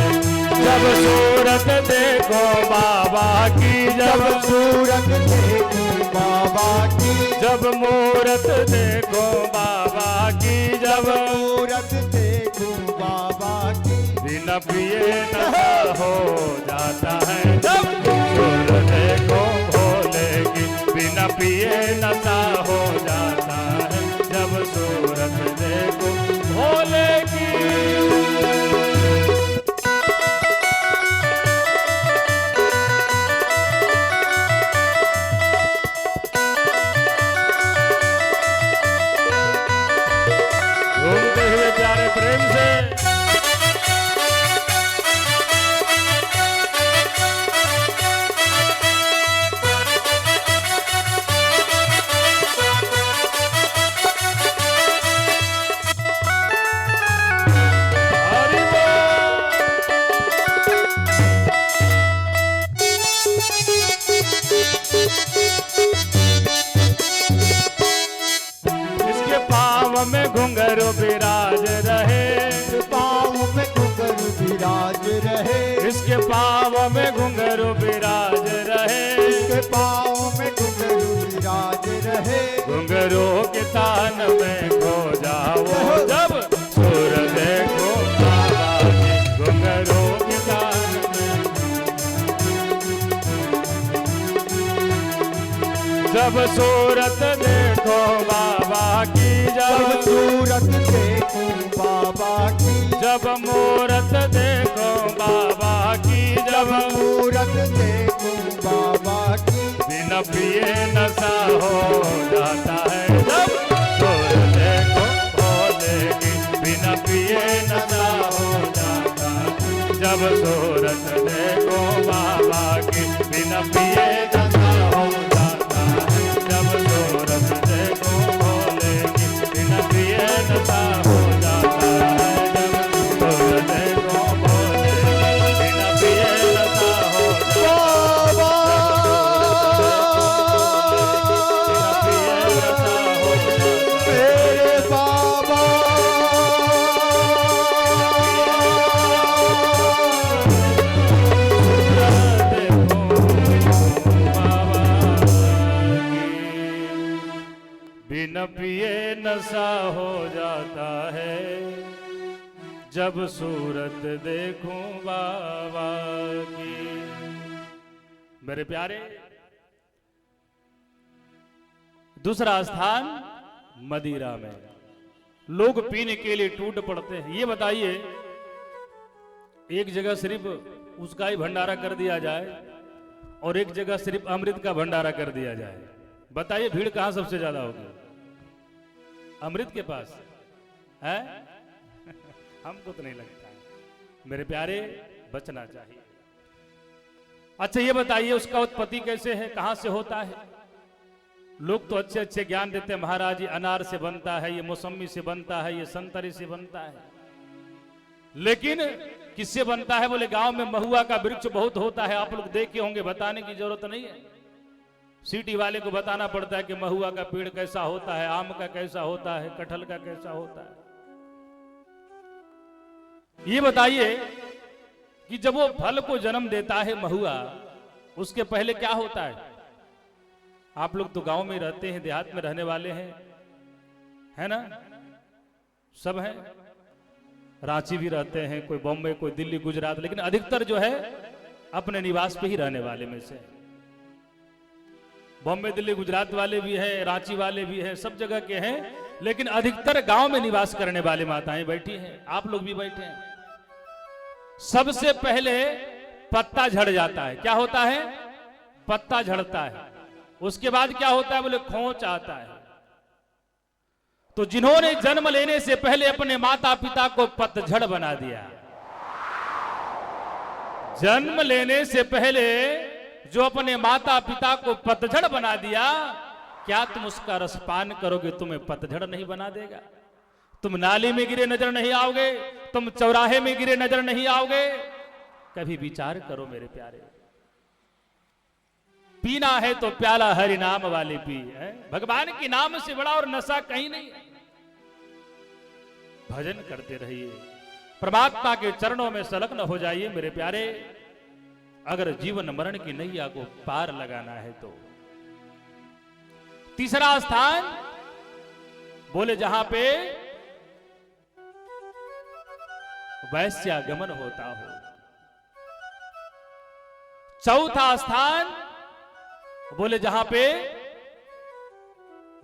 जब सूरत देखो बाबा की, जब सूरत देखो बाबा की, जब मूरत देखो बाबा की, जब मूरत देखो बाबा की, बिना पिए नशा हो जाता है जब सूरत देखो भोले की, बिना पिए नशा हो जाता है जब सूरत देखो भोले की। घूमते हुए प्यारे प्रेम से हरि बोल। इसके पाँव में घुंघरू विराज रहे, पाँव में घुंघरू विराज रहे, इसके पाँव में घुंघरू विराज रहे, इसके पाँव में घुंघरू विराज रहे। घुंघरू के तान में खो जाओ जब सूरज देखो बाबा की, घुंघरू के तान में जब सूरत देखो बाबा की, जब जब सूरत देखो बाबा की, जब मूरत देखो बाबा की, जब मूरत देखो बाबा की, बिना पिए नशा हो जाता है जब सूरत देखो भोले की, बिना पिए नशा हो जाता है जब सूरत देखो बाबा की, बिना पिए नशा हो जाता है जब सूरत देखो भोले की, बिना पिए नशा हो जाता है जब सूरत देखो भोले की, बिना पिए नशा हो जाता है। मेरे बाबा बिना पिए नशा हो जाता है जब सूरत देखूं बाबा की। मेरे प्यारे, दूसरा स्थान मदिरा में लोग पीने के लिए टूट पड़ते हैं। ये बताइए, एक जगह सिर्फ उसका ही भंडारा कर दिया जाए और एक जगह सिर्फ अमृत का भंडारा कर दिया जाए, बताइए भीड़ कहां सबसे ज्यादा होगी? अमृत के पास है? हमको तो नहीं लगता है। मेरे प्यारे, बचना चाहिए। अच्छा ये बताइए, उसका उत्पत्ति कैसे है, कहां से होता है? लोग तो अच्छे अच्छे ज्ञान देते हैं, महाराज ये अनार से बनता है, ये मौसमी से बनता है, ये संतरे से बनता है। लेकिन किससे बनता है? बोले गांव में महुआ का वृक्ष बहुत होता है, आप लोग देखे होंगे, बताने की जरूरत नहीं है। सिटी वाले को बताना पड़ता है कि महुआ का पेड़ कैसा होता है, आम का कैसा होता है, कटहल का कैसा होता है। ये बताइए कि जब वो फल को जन्म देता है महुआ, उसके पहले क्या होता है? आप लोग तो गांव में रहते हैं, देहात में रहने वाले हैं, है ना? सब हैं, रांची भी रहते हैं, कोई बॉम्बे, कोई दिल्ली, गुजरात, लेकिन अधिकतर जो है अपने निवास पे ही रहने वाले में से। बॉम्बे, दिल्ली, गुजरात वाले भी हैं, रांची वाले भी हैं, सब जगह के हैं, लेकिन अधिकतर गांव में निवास करने वाले माताएं बैठी हैं, आप लोग भी बैठे हैं। सबसे पहले पत्ता झड़ जाता है। क्या होता है? पत्ता झड़ता है। उसके बाद क्या होता है? बोले खोंच आता है। तो जिन्होंने जन्म लेने से पहले अपने माता पिता को पतझड़ बना दिया, जन्म लेने से पहले जो अपने माता पिता को पतझड़ बना दिया, क्या तुम उसका रसपान करोगे? तुम्हें पतझड़ नहीं बना देगा? तुम नाली में गिरे नजर नहीं आओगे, तुम चौराहे में गिरे नजर नहीं आओगे? कभी विचार करो मेरे प्यारे। पीना है तो प्याला हरि नाम वाले पी है। भगवान के नाम से बड़ा और नशा कहीं नहीं है। भजन करते रहिए, परमात्मा के चरणों में संलग्न हो जाइए मेरे प्यारे। अगर जीवन मरण की नैया को पार लगाना है तो। तीसरा स्थान बोले जहां पे वैश्यागमन होता हो। चौथा स्थान बोले जहां पे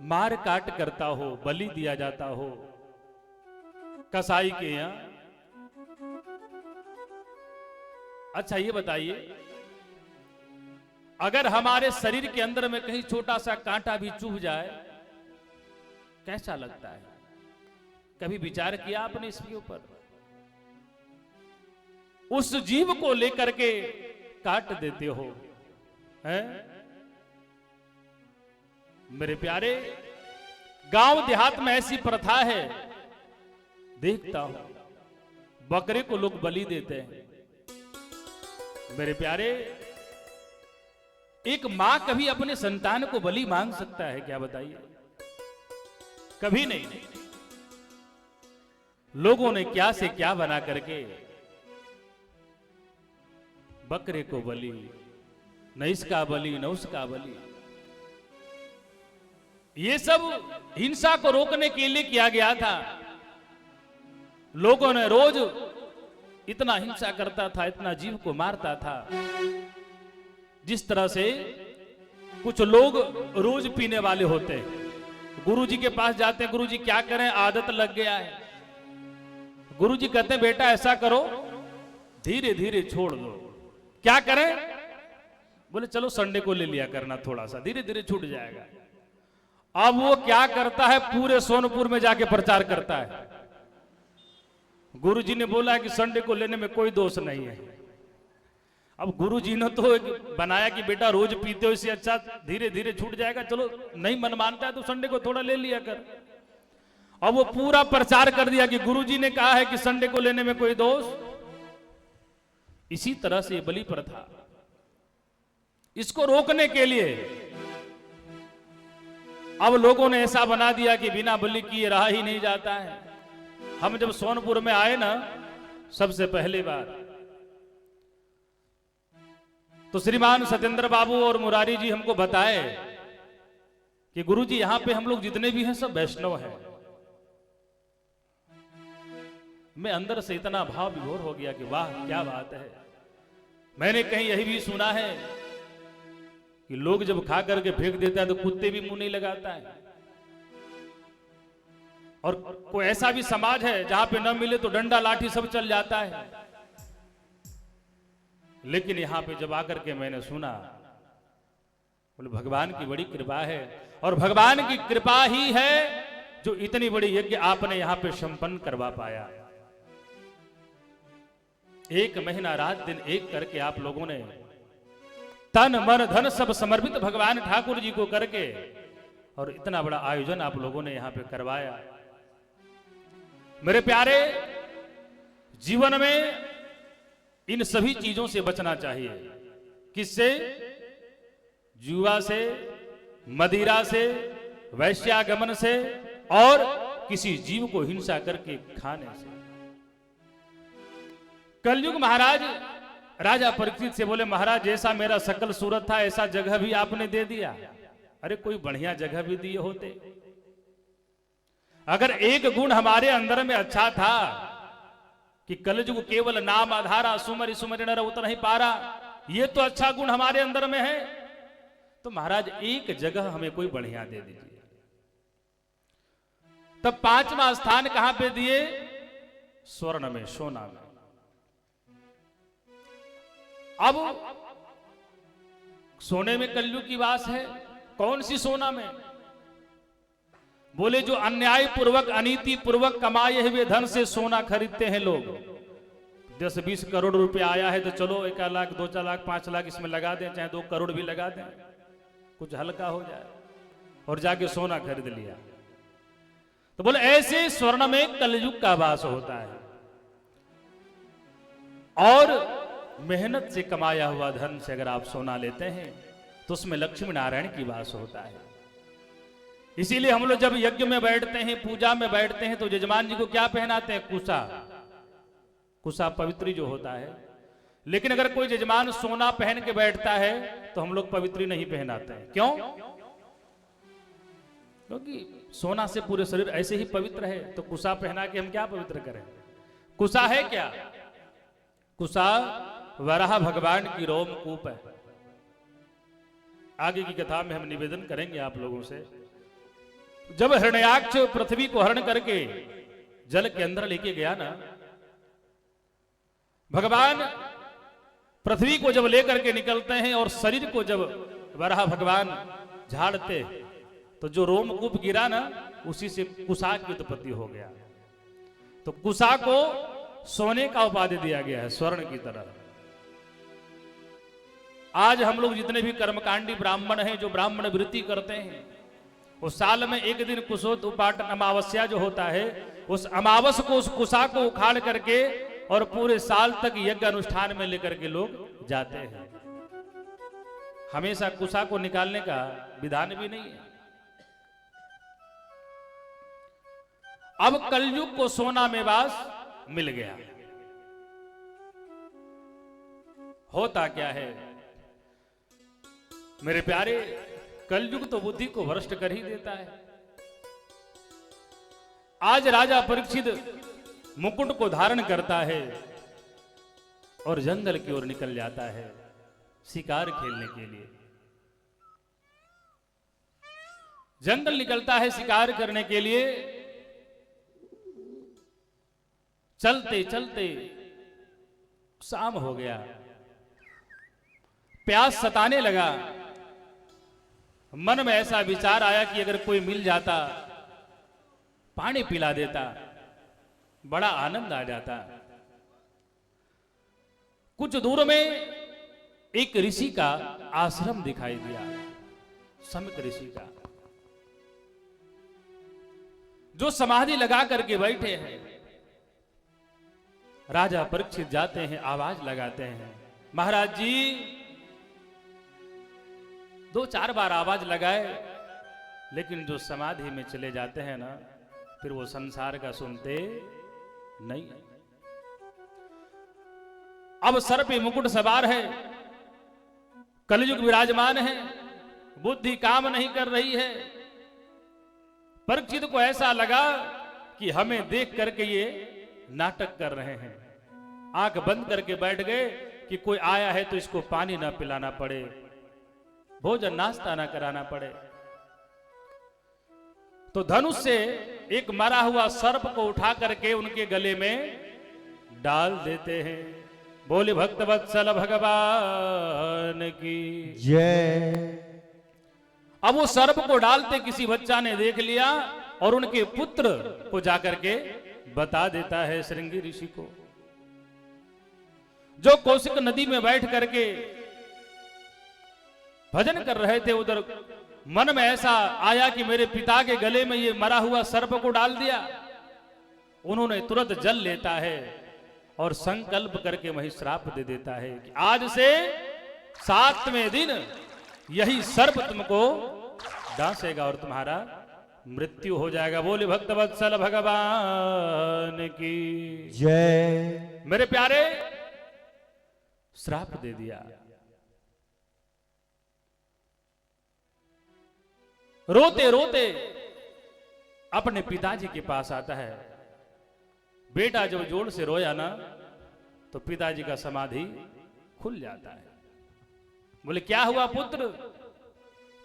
मार काट करता हो, बलि दिया जाता हो कसाई के यहां। अच्छा ये बताइए, अगर हमारे शरीर के अंदर में कहीं छोटा सा कांटा भी चुभ जाए कैसा लगता है? कभी विचार किया आपने इसके ऊपर? उस जीव को लेकर के काट देते हो, हैं? मेरे प्यारे, गांव देहात में ऐसी प्रथा है, देखता हूं बकरे को लोग बलि देते हैं। मेरे प्यारे, एक मां कभी अपने संतान को बलि मांग सकता है क्या? बताइए, कभी नहीं। लोगों ने क्या से क्या बना करके बकरे को बलि, न इसका बलि न उसका बलि। ये सब हिंसा को रोकने के लिए किया गया था। लोगों ने रोज इतना हिंसा करता था, इतना जीव को मारता था। जिस तरह से कुछ लोग रोज पीने वाले होते हैं, गुरुजी के पास जाते हैं, गुरुजी क्या करें, आदत लग गया है। गुरुजी कहते हैं बेटा ऐसा करो, धीरे धीरे छोड़ दो। क्या करें? बोले चलो संडे को ले लिया करना, थोड़ा सा धीरे धीरे छूट जाएगा। अब वो क्या करता है, पूरे सोनपुर में जाके प्रचार करता है। गुरुजी ने बोला कि संडे को लेने में कोई दोष नहीं है। अब गुरुजी ने तो बनाया कि बेटा रोज पीते हो, इससे अच्छा धीरे धीरे छूट जाएगा, चलो नहीं मन मानता है तो संडे को थोड़ा ले लिया कर। अब वो पूरा प्रचार कर दिया कि गुरुजी ने कहा है कि संडे को लेने में कोई दोष। इसी तरह से बलि प्रथा, इसको रोकने के लिए अब लोगों ने ऐसा बना दिया कि बिना बलि किए रहा ही नहीं जाता है। हम जब सोनपुर में आए ना सबसे पहली बार, तो श्रीमान सत्येंद्र बाबू और मुरारी जी हमको बताए कि गुरुजी यहां पे हम लोग जितने भी हैं सब वैष्णव हैं। मैं अंदर से इतना भाव विभोर हो गया कि वाह क्या बात है। मैंने कहीं यही भी सुना है कि लोग जब खा करके फेंक देता है तो कुत्ते भी मुंह नहीं लगाता है। और कोई ऐसा भी समाज है जहां पे न मिले तो डंडा लाठी सब चल जाता है। लेकिन यहां पे जब आकर के मैंने सुना, बोले भगवान की बड़ी कृपा है, और भगवान की कृपा ही है जो इतनी बड़ी यज्ञ आपने यहां पे संपन्न करवा पाया। 1 महीना रात दिन एक करके आप लोगों ने तन मन धन सब समर्पित भगवान ठाकुर जी को करके, और इतना बड़ा आयोजन आप लोगों ने यहां पे करवाया। मेरे प्यारे, जीवन में इन सभी चीजों से बचना चाहिए। किससे? जुआ से, मदिरा से, वैश्यागमन से, और किसी जीव को हिंसा करके खाने से। कलयुग महाराज राजा परीक्षित से बोले महाराज जैसा मेरा सकल सूरत था ऐसा जगह भी आपने दे दिया। अरे कोई बढ़िया जगह भी दिए होते। अगर एक गुण हमारे अंदर में अच्छा था कि कलयुग केवल नाम आधारा, सुमरि सुमरि नर उतर नहीं पारा, ये तो अच्छा गुण हमारे अंदर में है, तो महाराज एक जगह हमें कोई बढ़िया दे दीजिए। तब 5वां स्थान कहां पे दिए? स्वर्ण में, सोना में। अब सोने में कलयुग की वास है, कौन सी सोना में? बोले जो अन्याय पूर्वक अनीति पूर्वक कमाए हुए धन से सोना खरीदते हैं लोग, 10-20 करोड़ रुपया आया है तो चलो 1 लाख 2 लाख 5 लाख इसमें लगा दें, चाहे 2 करोड़ भी लगा दें, कुछ हल्का हो जाए, और जाके सोना खरीद लिया। तो बोले ऐसे स्वर्ण में कलयुग का वास होता है, और मेहनत से कमाया हुआ धन से अगर आप सोना लेते हैं तो उसमें लक्ष्मी नारायण की वास होता है। इसीलिए हम लोग जब यज्ञ में बैठते हैं, पूजा में बैठते हैं, तो यजमान जी को क्या पहनाते हैं? कुसा। कुसा पवित्री जो होता है। लेकिन अगर कोई यजमान सोना पहन के बैठता है तो हम लोग पवित्री नहीं पहनाते हैं। क्यों? क्योंकि सोना से पूरे शरीर ऐसे ही पवित्र है, तो कुसा पहना के हम क्या पवित्र करें? कुसा है क्या? कुसा वराह भगवान की रोमकूप है। आगे की कथा में हम निवेदन करेंगे आप लोगों से। जब हिरण्याक्ष पृथ्वी को हरण करके जल के अंदर लेके गया ना, भगवान पृथ्वी को जब लेकर के निकलते हैं और शरीर को जब वराह भगवान झाड़ते, तो जो रोमकूप गिरा ना, उसी से कुसा की उत्पत्ति हो गया। तो कुसा को सोने का उपाधि दिया गया है, स्वर्ण की तरह। आज हम लोग जितने भी कर्मकांडी ब्राह्मण हैं, जो ब्राह्मण वृत्ति करते हैं, वो साल में एक दिन कुशोत उपाटन अमावस्या जो होता है, उस अमावस को, उस कुसा को उखाड़ करके और पूरे साल तक यज्ञ अनुष्ठान में लेकर के लोग जाते हैं। हमेशा कुसा को निकालने का विधान भी नहीं है। अब कलयुग को सोना में वास मिल गया। होता क्या है मेरे प्यारे, कलयुग तो बुद्धि को भ्रष्ट कर ही देता है। आज राजा परीक्षित मुकुट को धारण करता है और जंगल की ओर निकल जाता है शिकार खेलने के लिए। जंगल निकलता है शिकार करने के लिए। चलते चलते शाम हो गया, प्यास सताने लगा। मन में ऐसा विचार आया कि अगर कोई मिल जाता, पानी पिला देता, बड़ा आनंद आ जाता। कुछ दूर में एक ऋषि का आश्रम दिखाई दिया, समिक ऋषि का, जो समाधि लगा करके बैठे हैं। राजा परीक्षित जाते हैं, आवाज लगाते हैं, महाराज जी। 2-4 बार आवाज लगाए, लेकिन जो समाधि में चले जाते हैं ना, फिर वो संसार का सुनते नहीं। अब सर पे मुकुट सवार है, कलयुग विराजमान है, बुद्धि काम नहीं कर रही है। परीक्षित को ऐसा लगा कि हमें देख करके ये नाटक कर रहे हैं। आंख बंद करके बैठ गए कि कोई आया है तो इसको पानी ना पिलाना पड़े, भोजन नाश्ता ना कराना पड़े। तो धनुष से एक मरा हुआ सर्प को उठा करके उनके गले में डाल देते हैं। बोले भक्त वत्सल भगवान की जय। अब वो सर्प को डालते किसी बच्चा ने देख लिया और उनके पुत्र को जाकर के बता देता है श्रृंगी ऋषि को, जो कौशिक नदी में बैठ करके भजन कर रहे थे। उधर मन में ऐसा आया कि मेरे पिता के गले में ये मरा हुआ सर्प को डाल दिया। उन्होंने तुरंत जल लेता है और संकल्प करके वही श्राप दे देता है कि आज से 7वें दिन यही सर्प तुमको डांसेगा और तुम्हारा मृत्यु हो जाएगा। बोले भक्त वत्सल भगवान की जय। मेरे प्यारे, श्राप दे दिया। रोते रोते अपने पिताजी के पास आता है। बेटा जब जोर से रोया ना, तो पिताजी का समाधि खुल जाता है। बोले क्या हुआ पुत्र?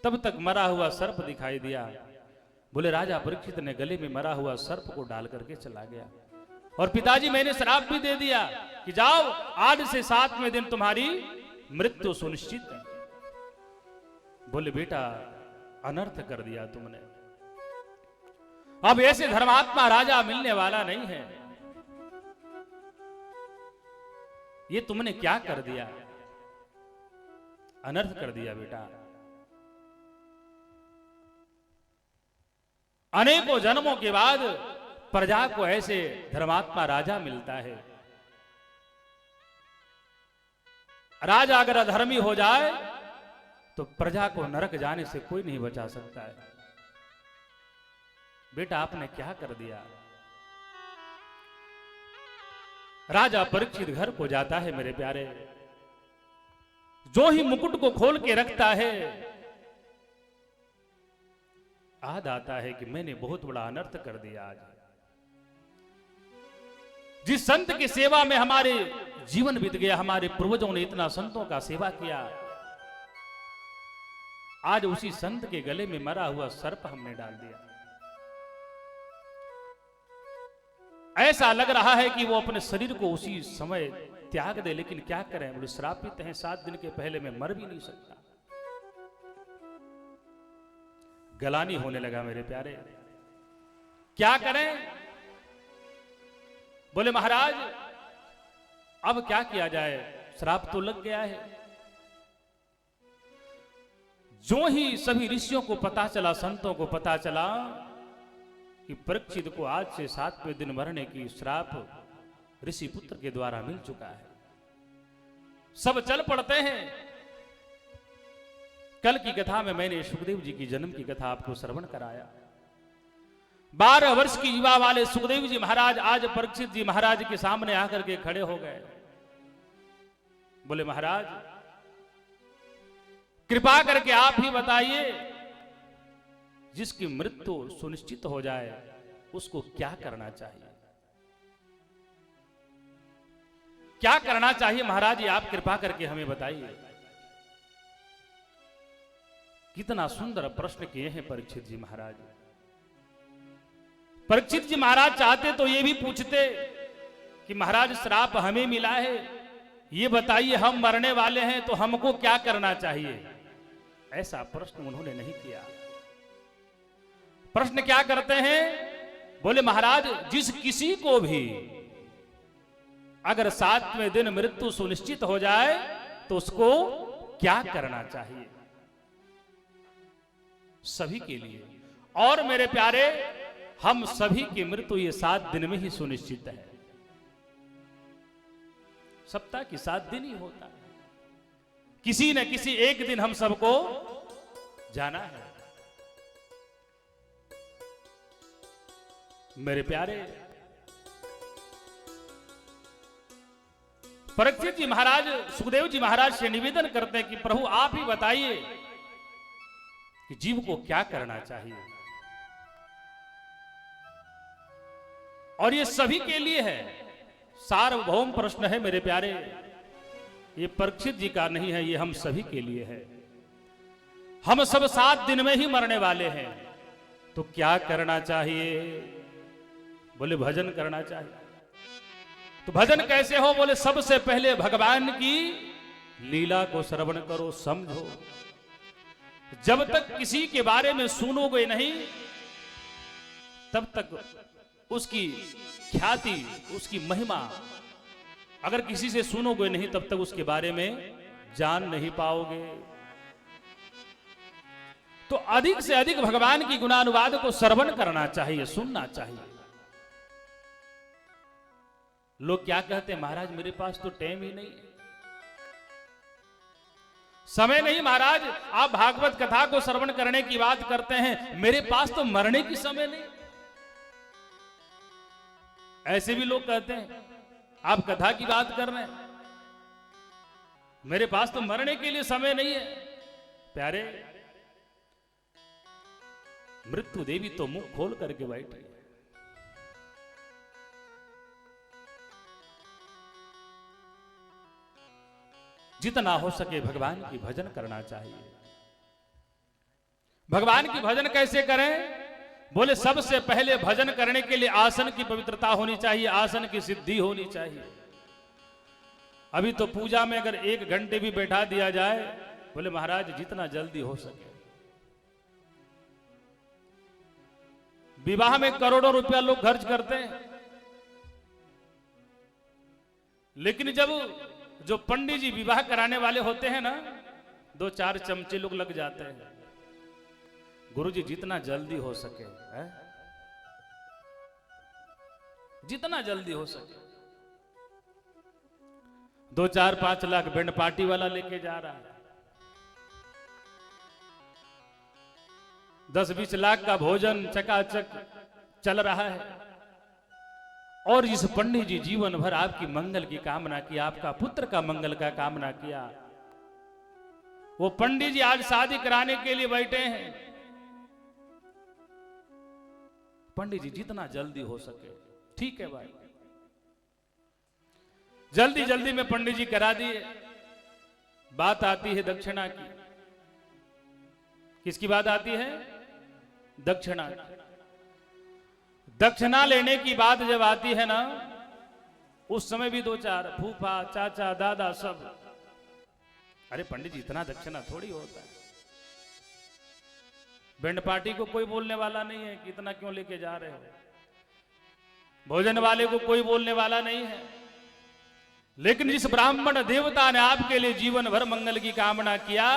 तब तक मरा हुआ सर्प दिखाई दिया। बोले राजा परीक्षित ने गले में मरा हुआ सर्प को डाल करके चला गया, और पिताजी मैंने श्राप भी दे दिया कि जाओ आज से 7वें दिन तुम्हारी मृत्यु सुनिश्चित है। बोले बेटा अनर्थ कर दिया तुमने, अब ऐसे धर्मात्मा राजा मिलने वाला नहीं है। ये तुमने क्या कर दिया, अनर्थ कर दिया बेटा। अनेकों जन्मों के बाद प्रजा को ऐसे धर्मात्मा राजा मिलता है। राजा अगर अधर्मी हो जाए तो प्रजा को नरक जाने से कोई नहीं बचा सकता है। बेटा आपने क्या कर दिया। राजा परीक्षित घर को जाता है मेरे प्यारे, जो ही मुकुट को खोल के रखता है, याद आता है कि मैंने बहुत बड़ा अनर्थ कर दिया। आज जिस संत की सेवा में हमारे जीवन बीत गया, हमारे पूर्वजों ने इतना संतों का सेवा किया, आज उसी संत के गले में मरा हुआ सर्प हमने डाल दिया। ऐसा लग रहा है कि वो अपने शरीर को उसी समय त्याग दे, लेकिन क्या करें, बोले श्रापित हैं, 7 दिन के पहले मैं मर भी नहीं सकता। गलानी होने लगा मेरे प्यारे, क्या करें। बोले महाराज अब क्या किया जाए, श्राप तो लग गया है। जो ही सभी ऋषियों को पता चला, संतों को पता चला कि परीक्षित को आज से 7वें दिन मरने की श्राप ऋषि पुत्र के द्वारा मिल चुका है, सब चल पड़ते हैं। कल की कथा में मैंने सुखदेव जी की जन्म की कथा आपको श्रवण कराया। 12 वर्ष की युवा वाले सुखदेव जी महाराज आज परीक्षित जी महाराज के सामने आकर के खड़े हो गए। बोले महाराज कृपा करके आप ही बताइए, जिसकी मृत्यु सुनिश्चित हो जाए उसको क्या करना चाहिए, क्या करना चाहिए महाराज, ये आप कृपा करके हमें बताइए। कितना सुंदर प्रश्न किए हैं परीक्षित जी महाराज। परीक्षित जी महाराज चाहते तो ये भी पूछते कि महाराज श्राप हमें मिला है, ये बताइए हम मरने वाले हैं तो हमको क्या करना चाहिए। ऐसा प्रश्न उन्होंने नहीं किया। प्रश्न क्या करते हैं, बोले महाराज जिस किसी को भी अगर 7वें दिन मृत्यु सुनिश्चित हो जाए तो उसको क्या करना चाहिए, सभी के लिए। और मेरे प्यारे हम सभी की मृत्यु ये 7 दिन में ही सुनिश्चित है। सप्ताह की 7 दिन ही होता है, किसी न किसी एक दिन हम सबको जाना है। मेरे प्यारे परीक्षित जी महाराज सुखदेव जी महाराज से निवेदन करते हैं कि प्रभु आप ही बताइए कि जीव को क्या करना चाहिए। और ये सभी के लिए है, सार्वभौम प्रश्न है मेरे प्यारे, ये परीक्षित जी का नहीं है, ये हम सभी के लिए है। हम सब 7 दिन में ही मरने वाले हैं, तो क्या करना चाहिए। बोले भजन करना चाहिए। तो भजन कैसे हो, बोले सबसे पहले भगवान की लीला को श्रवण करो, समझो। जब तक किसी के बारे में सुनोगे नहीं तब तक उसकी ख्याति, उसकी महिमा, अगर किसी से सुनोगे नहीं तब तक उसके बारे में जान नहीं पाओगे। तो अधिक से अधिक भगवान की गुणानुवाद को श्रवण करना चाहिए, सुनना चाहिए। लोग क्या कहते हैं, महाराज मेरे पास तो टाइम ही नहीं है, समय नहीं। महाराज आप भागवत कथा को श्रवण करने की बात करते हैं, मेरे पास तो मरने की समय नहीं। ऐसे भी लोग कहते हैं, आप कथा की बात कर रहे हैं, मेरे पास तो मरने के लिए समय नहीं है। प्यारे मृत्यु देवी तो मुंह खोल करके बैठी है। जितना हो सके भगवान की भजन करना चाहिए। भगवान की भजन कैसे करें, बोले सबसे पहले भजन करने के लिए आसन की पवित्रता होनी चाहिए, आसन की सिद्धि होनी चाहिए। अभी तो पूजा में अगर 1 घंटे भी बैठा दिया जाए, बोले महाराज जितना जल्दी हो सके। विवाह में करोड़ों रुपया लोग खर्च करते हैं, लेकिन जब जो पंडित जी विवाह कराने वाले होते हैं ना, 2-4 चमचे लोग लग जाते हैं। गुरुजी जितना जल्दी हो सके है? जितना जल्दी हो सके। 2-4-5 लाख बैंड पार्टी वाला लेके जा रहा है, 10-20 लाख का भोजन चकाचक चल रहा है। और जिस पंडित जी जीवन भर आपकी मंगल की कामना की, आपका पुत्र का मंगल का कामना किया, वो पंडित जी आज शादी कराने के लिए बैठे हैं। पंडित जी जितना जल्दी हो सके, ठीक है भाई, जल्दी जल्दी में पंडित जी करा दिए। बात आती है दक्षिणा की। किसकी बात आती है? दक्षिणा की। दक्षिणा लेने की बात जब आती है ना, उस समय भी 2-4 फूफा चाचा दादा सब, अरे पंडित जी इतना दक्षिणा थोड़ी होता है। बैंड पार्टी को कोई बोलने वाला नहीं है कि इतना क्यों लेके जा रहे हो, भोजन वाले को कोई बोलने वाला नहीं है। लेकिन जिस ब्राह्मण देवता ने आपके लिए जीवन भर मंगल की कामना किया,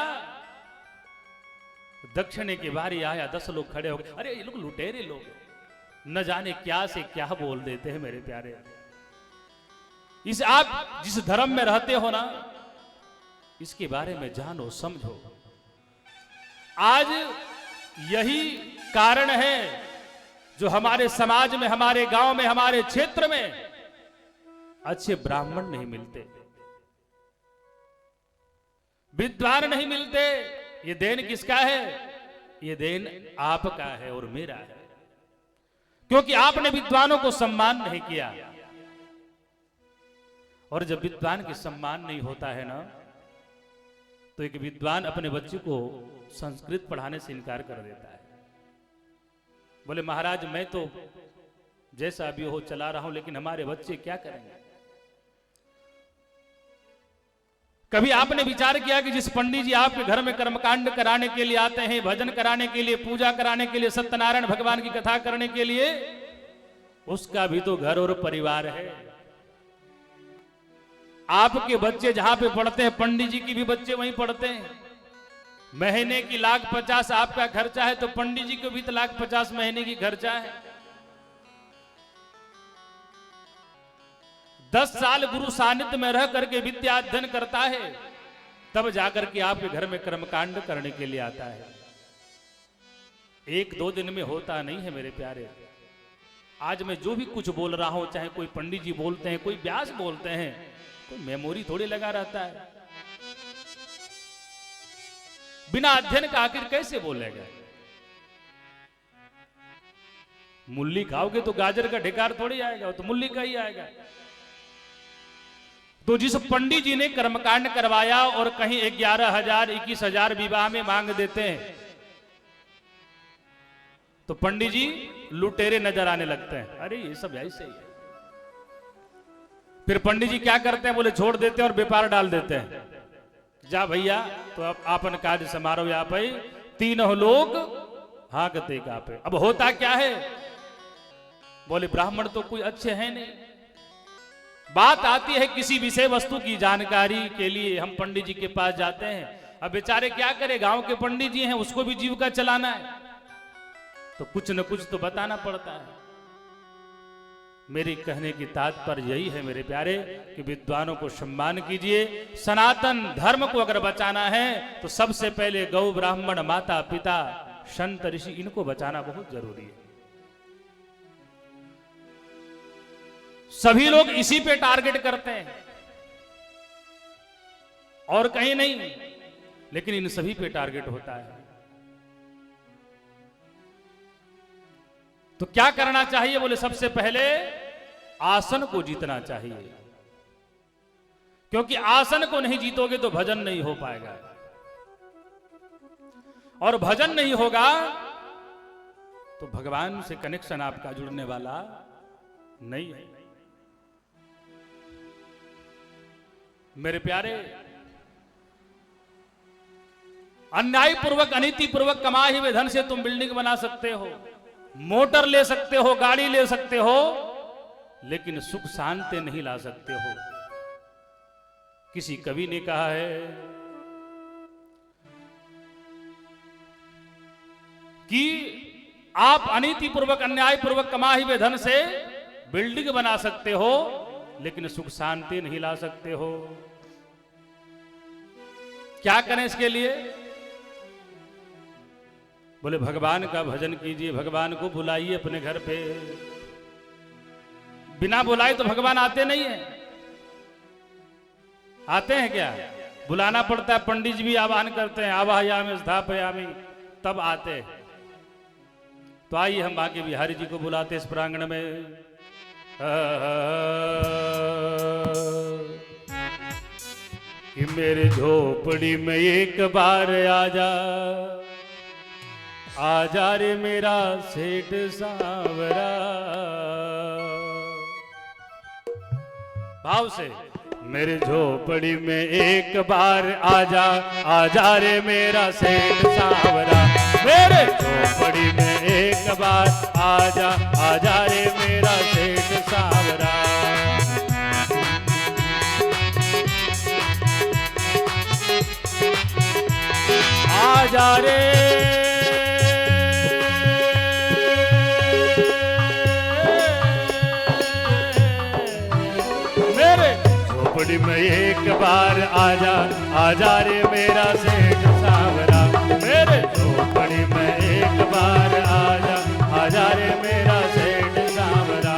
दक्षिणे की बारी आया, 10 लोग खड़े हो गए। अरे ये लोग लुटेरे लोग, न जाने क्या से क्या बोल देते हैं मेरे प्यारे। इस आप जिस धर्म में रहते हो ना, इसके बारे में जानो समझो। आज यही कारण है जो हमारे समाज में, हमारे गांव में, हमारे क्षेत्र में अच्छे ब्राह्मण नहीं मिलते, विद्वान नहीं मिलते। ये देन किसका है? ये देन आपका है और मेरा है, क्योंकि आपने विद्वानों को सम्मान नहीं किया। और जब विद्वान की सम्मान नहीं होता है ना, तो एक विद्वान अपने बच्चे को संस्कृत पढ़ाने से इनकार कर देता है। बोले महाराज मैं तो जैसा भी हो चला रहा हूं, लेकिन हमारे बच्चे क्या करेंगे? कभी आपने विचार किया कि जिस पंडित जी आपके घर में कर्मकांड कराने के लिए आते हैं, भजन कराने के लिए, पूजा कराने के लिए, सत्यनारायण भगवान की कथा करने के लिए, उसका भी तो घर और परिवार है। आपके बच्चे जहां पे पढ़ते हैं, पंडित जी की भी बच्चे वहीं पढ़ते हैं। महीने की 1,50,000 आपका खर्चा है, तो पंडित जी को भी तो 1,50,000 महीने की खर्चा है। 10 साल गुरु सानिध्य में रह करके विद्या अध्ययन करता है, तब जाकर के आपके घर में कर्मकांड करने के लिए आता है। 1-2 दिन में होता नहीं है मेरे प्यारे। आज मैं जो भी कुछ बोल रहा हूं, चाहे कोई पंडित जी बोलते हैं, कोई व्यास बोलते हैं, कोई मेमोरी थोड़ी लगा रहता है। बिना अध्ययन का आखिर कैसे बोलेगा? मूली खाओगे तो गाजर का ढिकार थोड़ी आएगा, तो मूली का ही आएगा। तो जिस पंडित जी ने कर्मकांड करवाया और कहीं 11,000 21,000 विवाह में मांग देते हैं, तो पंडित जी लुटेरे नजर आने लगते हैं। अरे ये सब ऐसे ही है। फिर पंडित जी क्या करते हैं? बोले छोड़ देते हैं और व्यापार डाल देते हैं। जा भैया, तो अब आपन कार्य समारोह यहाँ पे 3 लोग हाँकते का पे। अब होता क्या है? बोले ब्राह्मण तो कोई अच्छे हैं नहीं। बात आती है किसी विषय वस्तु की जानकारी के लिए हम पंडित जी के पास जाते हैं। अब बेचारे क्या करें, गांव के पंडित जी हैं, उसको भी जीविका चलाना है, तो कुछ न कुछ तो बताना पड़ता है। मेरी कहने की तात्पर्य यही है मेरे प्यारे कि विद्वानों को सम्मान कीजिए। सनातन धर्म को अगर बचाना है तो सबसे पहले गौ ब्राह्मण, माता पिता, संत ऋषि, इनको बचाना बहुत जरूरी है। सभी लोग इसी पे टारगेट करते हैं और कहीं नहीं, लेकिन इन सभी पे टारगेट होता है। तो क्या करना चाहिए? बोले सबसे पहले आसन को जीतना चाहिए, क्योंकि आसन को नहीं जीतोगे तो भजन नहीं हो पाएगा, और भजन नहीं होगा तो भगवान से कनेक्शन आपका जुड़ने वाला नहीं है। मेरे प्यारे, अन्याय पूर्वक, अनीति पूर्वक कमाए हुए धन से तुम बिल्डिंग बना सकते हो, मोटर ले सकते हो, गाड़ी ले सकते हो, लेकिन सुख शांति नहीं ला सकते हो। किसी कवि ने कहा है कि आप अनीति पूर्वक अन्याय पूर्वक कमाए हुए धन से बिल्डिंग बना सकते हो, लेकिन सुख शांति नहीं ला सकते हो। क्या करें इसके लिए? बोले भगवान का भजन कीजिए, भगवान को बुलाइए अपने घर पे। बिना बुलाए तो भगवान आते नहीं है। आते हैं क्या? बुलाना पड़ता है, पंडित जी भी आवाहन करते हैं, आवाहयामि स्थापयामि, तब आते हैं। तो आइए हम बांके बिहारी जी को बुलाते इस प्रांगण में। कि मेरे झोपड़ी में एक बार आजा रे मेरा सेठ सांवरा। भाव से मेरे झोपड़ी में एक बार आजा रे मेरा सेठ सांवरा। मेरे झोपड़ी में एक बार आजा रे मेरा सेठ सांवरा। आजा रे मेरे झोपड़ी में एक बार आजा रे मेरा सेठ सांवरा। मेरे झोपड़ी में एक बार आजा रे मेरा सेठ सांवरा।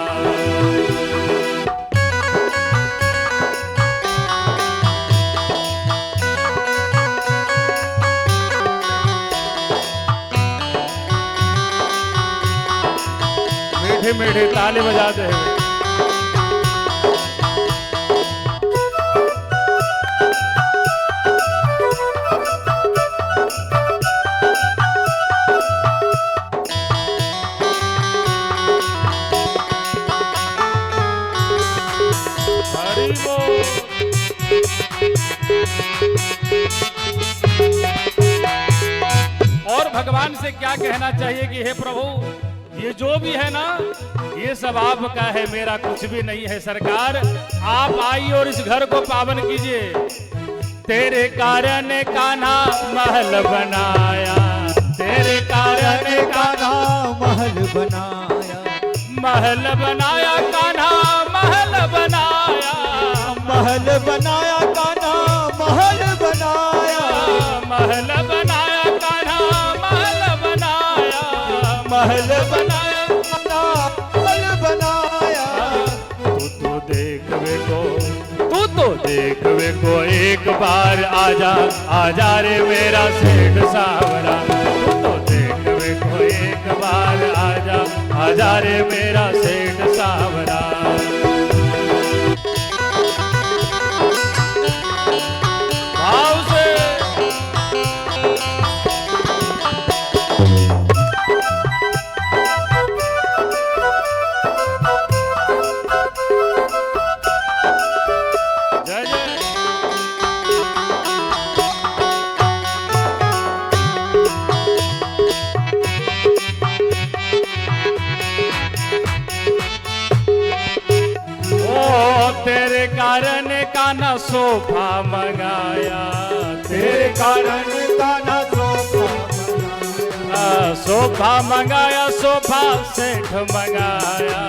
मीठे मीठे ताले बजाते हैं। और भगवान से क्या कहना चाहिए कि हे प्रभु, ये जो भी है ना, ये सब आपका है, मेरा कुछ भी नहीं है। सरकार आप आइए और इस घर को पावन कीजिए। तेरे कारण कान्हा महल बनाया, तेरे कारण कान्हा महल बनाया, महल बनाया कान्हा महल बनाया, महल बनाया कान्हा महल बनाया, महल बनाया कान्हा महल बनाया, महल बनाया कान्हा महल बनाया। तू तो देख वे को एक बार आजा रे मेरा सेठ सांवरा। तू तो देख वे को एक बार आजा रे मेरा सेठ सांवरा। भाव से जय जय। तेरे कारण कान्हा सोफा मंगाया, तेरे कारण कान्हा सोफा मंगाया, सोफा सेठ मंगाया,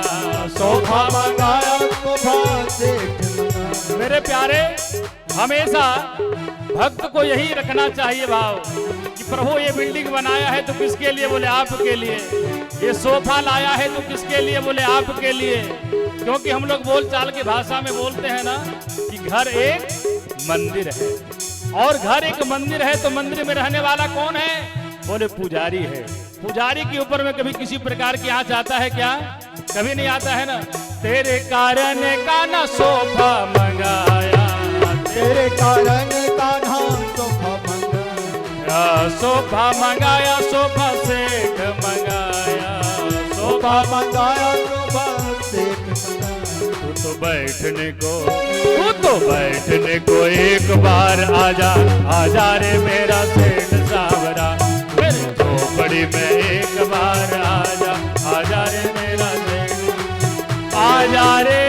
सोफा मंगाया सोफा सेठ मंगाया। मेरे प्यारे, हमेशा भक्त को यही रखना चाहिए भाव कि प्रभु ये बिल्डिंग बनाया है तो किसके लिए? बोले आपके लिए। ये सोफा लाया है तो किसके लिए? बोले आपके लिए। क्योंकि हम लोग बोल चाल की भाषा में बोलते हैं ना कि घर एक मंदिर है, और घर एक मंदिर है तो मंदिर में रहने वाला कौन है? बोले पुजारी है। पुजारी के ऊपर में कभी किसी प्रकार की आँच आता है क्या? कभी नहीं आता है ना। तेरे कारण कान्हा सोफा मंगाया, तेरे कारण कान्हा सोफा मंगाया, सोफा मंगाया, सोफा सेठ मंगाया, सोफा मंगाया सोफा सेठ मंगाया। तू तो बैठने को एक बार आजा रे मेरा सेठ सांवरा। मेरे झोपड़ी में एक बार आजा रे मेरा सेठ, आजा रे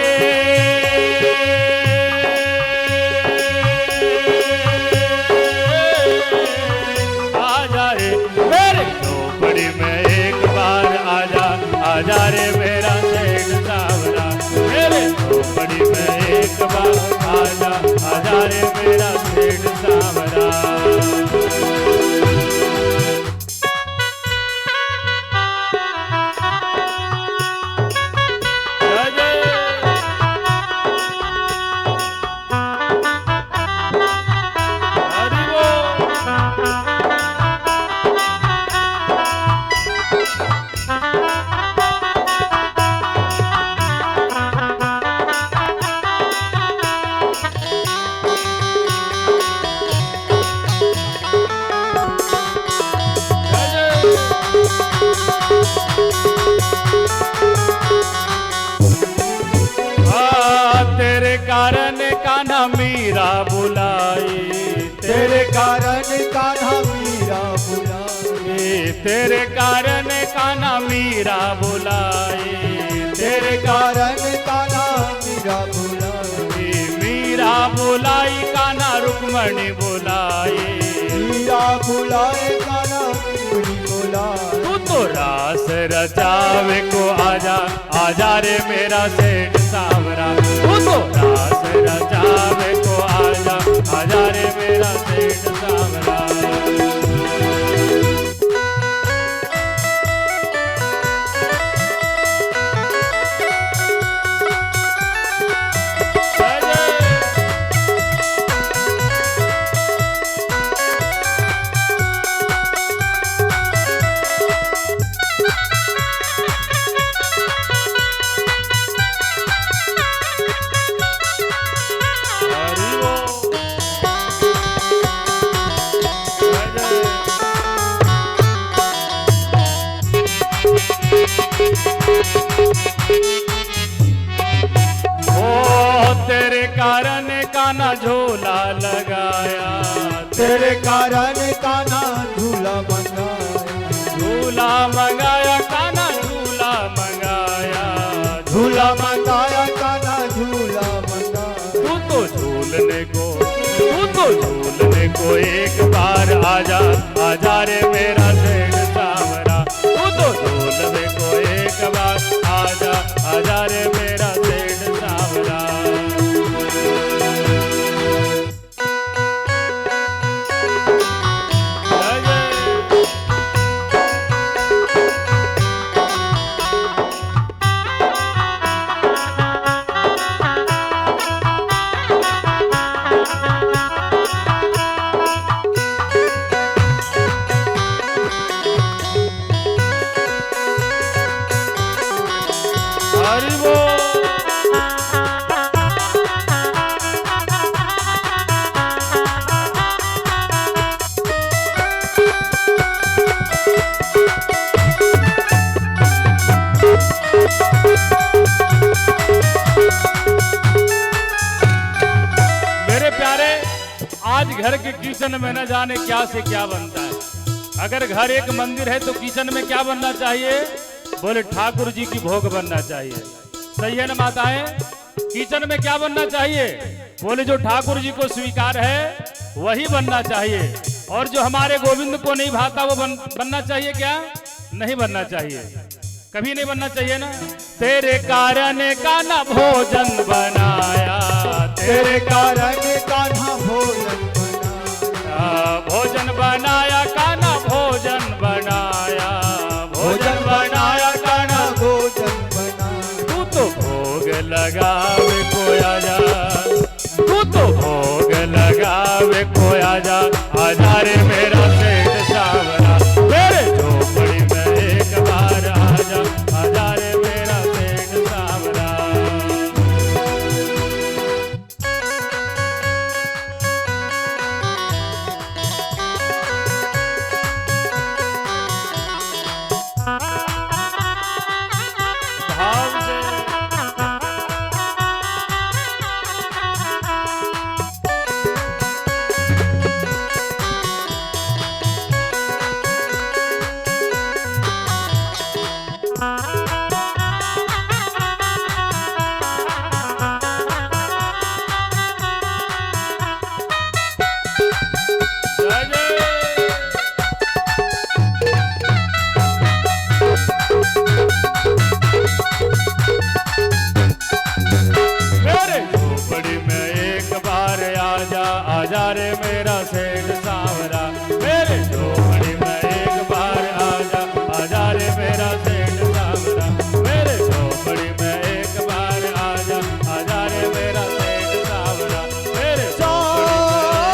तेरे कारण कान्हा मीरा बुलाई, तेरे कारण कान्हा मीरा बुलाई, तेरे कारण कान्हा मीरा बुलाई, तेरे कारण कान्हा मीरा बुलाई, मीरा बुलाई कान्हा रुक्मणी बुलाई, मीरा बुलाए कान्हा रुक्मणी बुलाए। तू तो रास रचावे को आजा, आजा रे मेरा सेठ सांवरा, तू तो रास रचावे को आजा, आजा रे मेरा सेठ सांवरा। तेरे कारण कान्हा झूला लगाया, तेरे कारण कान्हा झूला मंगाया, झूला मंगाया कान्हा झूला मंगाया, झूला मंगाया कान्हा झूला मंगाया। तू तो झूलने को, तू तो झूलने को एक बार आजा, आजा रे मेरा सेठ सांवरा, तू तो झूलने को एक बार आजा, आजा रे मेरा सेठ सांवरा। आज घर के किचन में न जाने क्या से क्या बनता है। अगर घर एक मंदिर है तो किचन में क्या बनना चाहिए? बोले ठाकुर जी की भोग बनना चाहिए। सही है ना माताएं? किचन में क्या बनना चाहिए? बोले जो ठाकुर जी को स्वीकार है वही बनना चाहिए, और जो हमारे गोविंद को नहीं भाता वो बनना चाहिए क्या? नहीं बनना चाहिए, कभी नहीं बनना चाहिए ना। तेरे कारण कान्हा भोजन बनाया, तेरे कारण कान्हा भोजन बनाया, भोजन बनाया कान्हा भोजन बनाया, भोजन बनाया कान्हा भोजन बनाया। तू तो भोग लगावे को आजा, तू तो भोग लगावे को आजा, आजा रे मेरा सेठ सांवरा, मेरे झोपड़ी में एक बार आजा, आजा रे मेरा सेठ सांवरा। भाव से आजा रे मेरा सेठ सांवरा, मेरे झोपड़ी में एक बार आजा, आजा रे मेरा सेठ सांवरा, मेरे झोपड़ी में एक बार आजा, आजा रे मेरा सेठ सांवरा, मेरे झोपड़ी में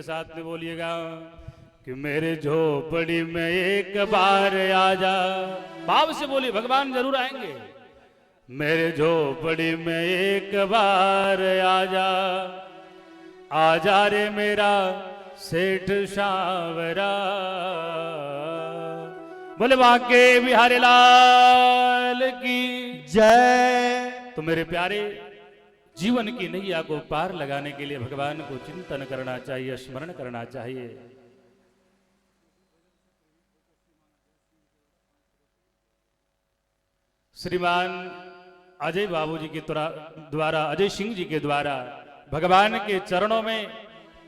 मेरे साथ में बोलिएगा कि मेरे झोपड़ी में एक बार आ जा। भाव से बोलिए, भगवान जरूर आएंगे। मेरे झोपड़ी में एक बार आ जा रे मेरा सेठ सांवरा। बोले बांके बिहारी लाल की जय। तो मेरे प्यारे, जीवन की नैया को पार लगाने के लिए भगवान को चिंतन करना चाहिए, स्मरण करना चाहिए। श्रीमान अजय बाबूजी के द्वारा, अजय सिंह जी के द्वारा भगवान के चरणों में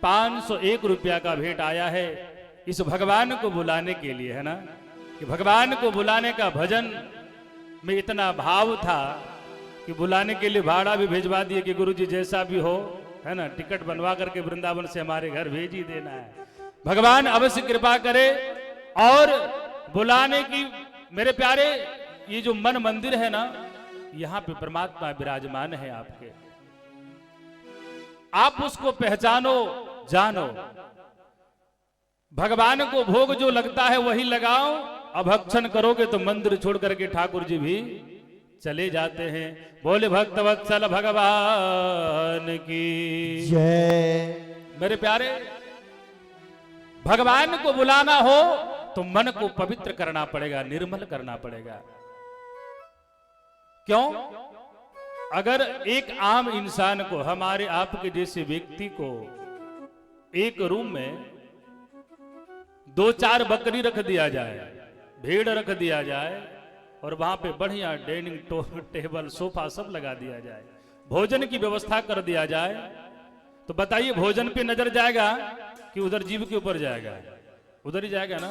501 रुपया का भेंट आया है। इस भगवान को बुलाने के लिए, है ना, कि भगवान को बुलाने का भजन में इतना भाव था कि बुलाने के लिए भाड़ा भी भिजवा दिए कि गुरुजी जैसा भी हो, है ना, टिकट बनवा करके वृंदावन से हमारे घर भेज ही देना है। भगवान अवश्य कृपा करे। और बुलाने की, मेरे प्यारे, ये जो मन मंदिर है ना, यहां पे परमात्मा विराजमान है आपके। आप उसको पहचानो, जानो। भगवान को भोग जो लगता है वही लगाओ। अभक्षण करोगे तो मंदिर छोड़ करके ठाकुर जी भी चले जाते हैं। बोले भक्त वत्सल भगवान की जय। मेरे प्यारे, भगवान को बुलाना हो तो मन को पवित्र करना पड़ेगा, निर्मल करना पड़ेगा। क्यों? अगर एक आम इंसान को, हमारे आपके जैसे व्यक्ति को एक रूम में 2-4 बकरी रख दिया जाए, भेड़ रख दिया जाए, और वहां पे बढ़िया डाइनिंग टेबल सोफा सब लगा दिया जाए, भोजन की व्यवस्था कर दिया जाए, तो बताइए भोजन पे नजर जाएगा कि उधर जीव के ऊपर जाएगा? उधर ही जाएगा ना।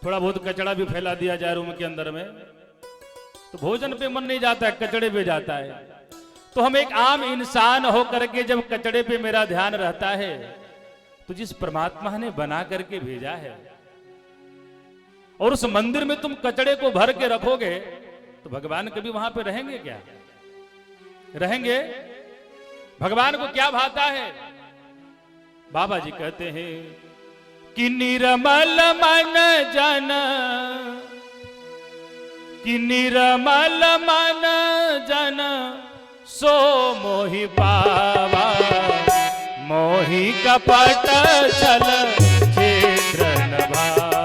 थोड़ा बहुत कचड़ा भी फैला दिया जाए रूम के अंदर में, तो भोजन पे मन नहीं जाता है, कचड़े पे जाता है। तो हम एक आम इंसान हो करके जब कचड़े पे मेरा ध्यान रहता है, तो जिस परमात्मा ने बना करके भेजा है, और उस मंदिर में तुम कचड़े को भर के रखोगे, तो भगवान कभी वहां पे रहेंगे क्या? रहेंगे? भगवान को क्या भाता है? बाबा जी कहते हैं कि निर्मल मन जन, कि निर्मल मन जन सो मोहि पावा, मोहि कपट छल क्षेत्र न भावा,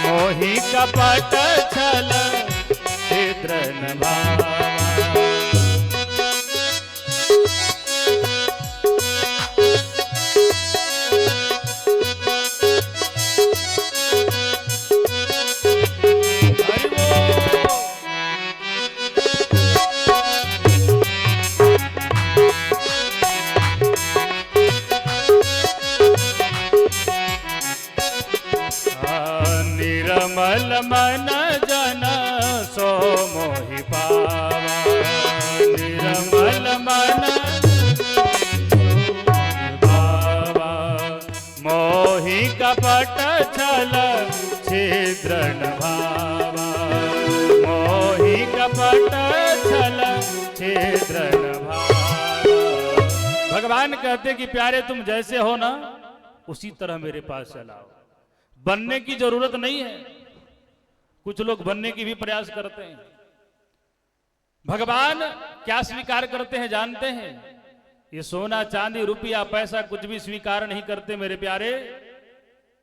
मोहि कपट छल क्षेत्र न भावा। निर्मल मन जन सो मोहि पावा, निर्मल मन पावा, मोहि कपट छल छिद्र न भावा, मोहि कपट छल छिद्र न भावा। भगवान कहते कि प्यारे तुम जैसे हो ना, उसी तरह मेरे पास चलाओ। बनने की जरूरत नहीं है। कुछ लोग बनने की भी प्रयास करते हैं। भगवान क्या स्वीकार करते हैं जानते हैं? ये सोना चांदी रुपया पैसा कुछ भी स्वीकार नहीं करते मेरे प्यारे,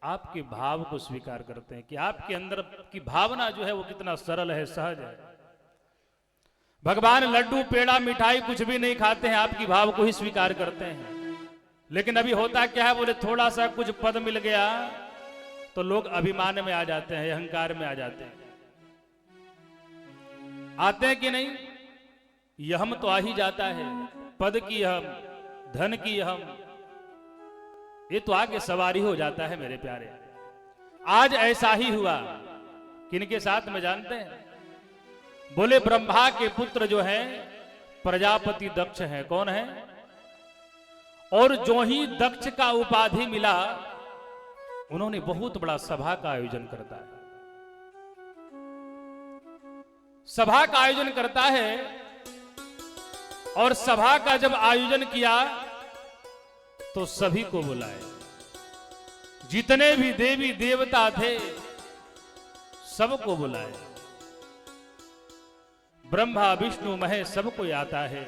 आपके भाव को स्वीकार करते हैं कि आपके अंदर की भावना जो है वो कितना सरल है, सहज है। भगवान लड्डू पेड़ा मिठाई कुछ भी नहीं खाते हैं, आपकी भाव को ही स्वीकार करते हैं। लेकिन अभी होता क्या है, बोले थोड़ा सा कुछ पद मिल गया तो लोग अभिमान में आ जाते हैं, अहंकार में आ जाते हैं। आते हैं कि नहीं? यहम तो आ ही जाता है, पद की हम, धन की हम, ये तो आगे सवारी हो जाता है मेरे प्यारे। आज ऐसा ही हुआ। किनके साथ में जानते हैं? बोले ब्रह्मा के पुत्र जो है प्रजापति दक्ष है। कौन है? और जो ही दक्ष का उपाधि मिला, उन्होंने बहुत बड़ा सभा का आयोजन करता है। सभा का आयोजन करता है, और सभा का जब आयोजन किया तो सभी को बुलाए। जितने भी देवी देवता थे सबको बुलाए। ब्रह्मा विष्णु महेश सबको आता है।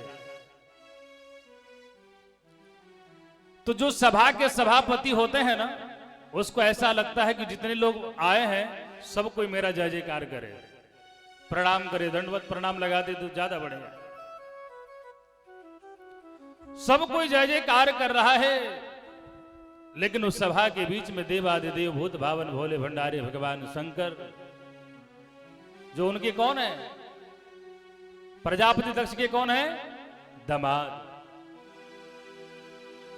तो जो सभा के सभापति होते हैं ना, उसको ऐसा लगता है कि जितने लोग आए हैं सब कोई मेरा जय जयकार करे, प्रणाम करे, दंडवत प्रणाम लगा दे तो ज्यादा बढ़ेगा। सब कोई जय जयकार कर रहा है, लेकिन उस सभा के बीच में देवादिदेव भूत भावन भोले भंडारी भगवान शंकर, जो उनके कौन है, प्रजापति दक्ष के कौन है, दामाद।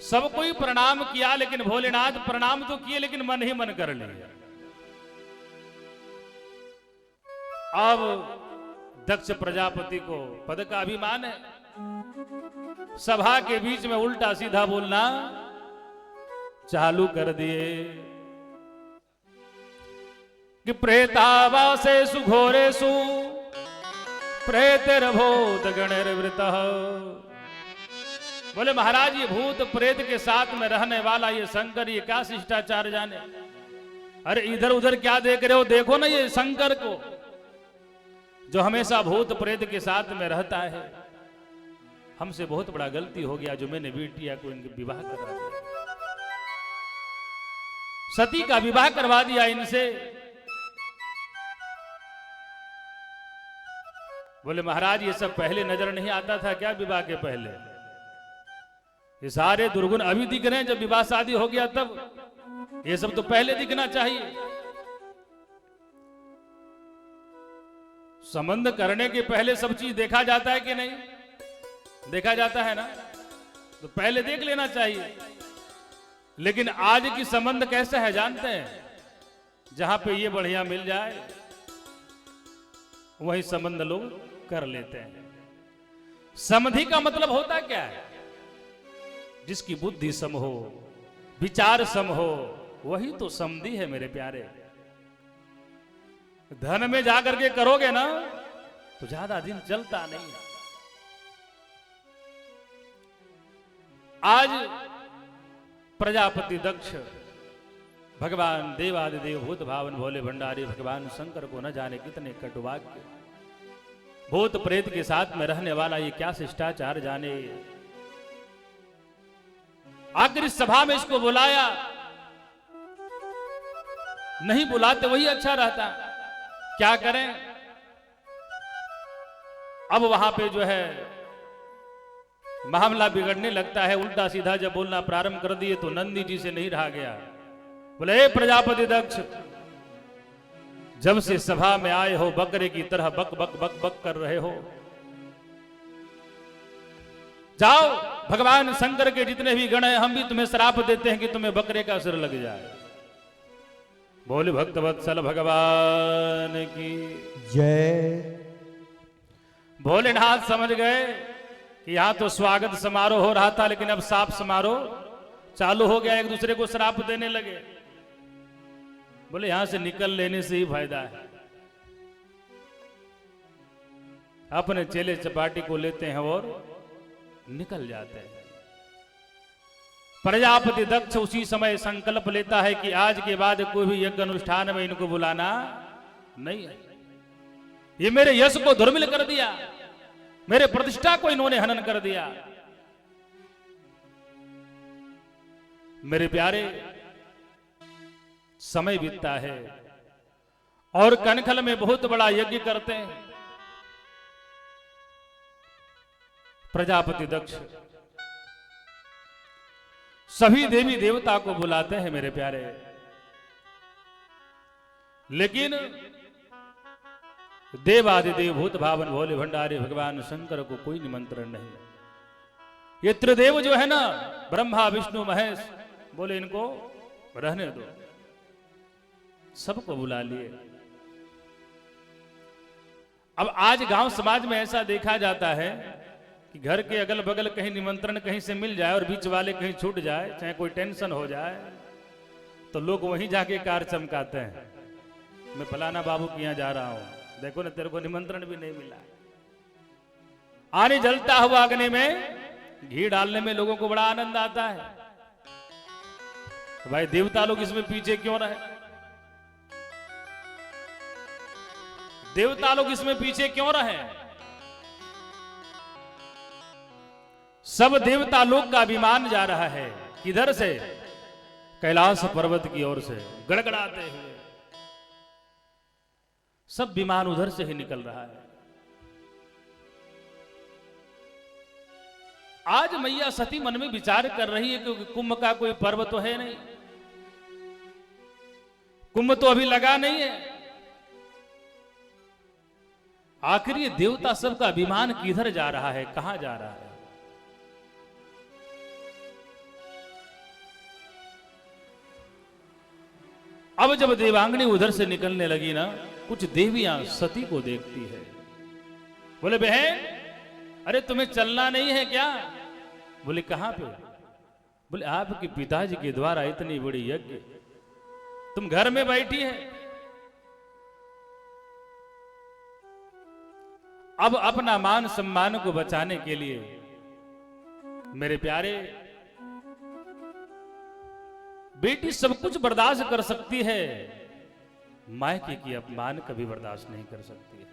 सब कोई प्रणाम किया, लेकिन भोलेनाथ प्रणाम तो किए लेकिन मन ही मन कर लिया। अब दक्ष प्रजापति को पद का अभिमान है, सभा के बीच में उल्टा सीधा बोलना चालू कर दिए कि प्रेतावासेषु घोरेषु प्रेतिर्भूत गणैर्वृतः। बोले महाराज, ये भूत प्रेत के साथ में रहने वाला ये शंकर, ये क्या शिष्टाचार जाने। अरे इधर उधर क्या देख रहे हो, देखो ना ये शंकर को, जो हमेशा भूत प्रेत के साथ में रहता है। हमसे बहुत बड़ा गलती हो गया जो मैंने बिटिया को इनके विवाह करवा दिया, सती का विवाह करवा दिया इनसे। बोले महाराज, ये सब पहले नजर नहीं आता था क्या विवाह के पहले? ये सारे दुर्गुण अभी दिख रहे हैं, जब विवाह शादी हो गया तब। ये सब तो पहले दिखना चाहिए। संबंध करने के पहले सब चीज देखा जाता है कि नहीं? देखा जाता है ना, तो पहले देख लेना चाहिए। लेकिन आज की संबंध कैसे है जानते हैं? जहां पे ये बढ़िया मिल जाए वही संबंध लोग कर लेते हैं। समधि का मतलब होता क्या है? जिसकी बुद्धि सम हो, विचार सम हो, वही तो समधि है मेरे प्यारे। धन में जाकर के करोगे ना तो ज्यादा दिन चलता नहीं है। आज प्रजापति दक्ष भगवान देवादिदेव भूत भावन भोले भंडारी भगवान शंकर को न जाने कितने कटुवाक्य, भूत प्रेत के साथ में रहने वाला ये क्या शिष्टाचार जाने। आखिर इस सभा में इसको बुलाया, नहीं बुलाते वही अच्छा रहता। क्या करें? अब वहां पे जो है मामला बिगड़ने लगता है। उल्टा सीधा जब बोलना प्रारंभ कर दिए तो नंदी जी से नहीं रहा गया। बोले, हे प्रजापति दक्ष, जब से सभा में आए हो बकरे की तरह बक बक बक बक कर रहे हो। जाओ, भगवान शंकर के जितने भी गण हैं हम भी तुम्हें श्राप देते हैं कि तुम्हें बकरे का सिर लग जाए। बोले भक्त वत्सल भगवान की जय। भोलेनाथ समझ गए कि यहां तो स्वागत समारोह हो रहा था, लेकिन अब साप समारोह चालू हो गया। एक दूसरे को श्राप देने लगे। बोले यहां से निकल लेने से ही फायदा है। अपने चेले चपाटी को लेते हैं और निकल जाते हैं। प्रजापति दक्ष उसी समय संकल्प लेता है कि आज के बाद कोई भी यज्ञ अनुष्ठान में इनको बुलाना नहीं है। ये मेरे यश को धूमिल कर दिया, मेरे प्रतिष्ठा को इन्होंने हनन कर दिया। मेरे प्यारे, समय बीतता है और कनखल में बहुत बड़ा यज्ञ करते हैं। प्रजापति दक्ष सभी देवी देवता को बुलाते हैं मेरे प्यारे, लेकिन देवादिदेव भूत भावन भोले भंडारी भगवान शंकर को कोई निमंत्रण नहीं। ये त्रिदेव जो है ना, ब्रह्मा विष्णु महेश, बोले इनको रहने दो। सबको बुला लिए। अब आज गांव समाज में ऐसा देखा जाता है कि घर के अगल बगल कहीं निमंत्रण कहीं से मिल जाए और बीच वाले कहीं छूट जाए, चाहे कोई टेंशन हो जाए, तो लोग वहीं जाके कार चमकाते हैं, मैं फलाना बाबू के यहां जा रहा हूं, देखो ना तेरे को निमंत्रण भी नहीं मिला। आने जलता हुआ अग्नि में घी डालने में लोगों को बड़ा आनंद आता है। भाई देवता लोग इसमें पीछे क्यों रहे? देवता लोग इसमें पीछे क्यों रहे? सब देवता लोग का विमान जा रहा है किधर से? कैलाश पर्वत की ओर से गड़गड़ाते हुए सब विमान उधर से ही निकल रहा है। आज मैया सती मन में विचार कर रही है क्योंकि कुंभ का कोई पर्व तो है नहीं, कुंभ तो अभी लगा नहीं है। आखिर ये देवता सबका विमान किधर जा रहा है, कहां जा रहा है? अब जब देवांगनी उधर से निकलने लगी ना, कुछ देवियां सती को देखती है, बोले बहन अरे तुम्हें चलना नहीं है क्या? बोले कहां पे? बोले आपके पिताजी के द्वारा इतनी बड़ी यज्ञ, तुम घर में बैठी है। अब अपना मान सम्मान को बचाने के लिए मेरे प्यारे बेटी सब कुछ बर्दाश्त कर सकती है, मायके की अपमान कभी बर्दाश्त नहीं कर सकती है।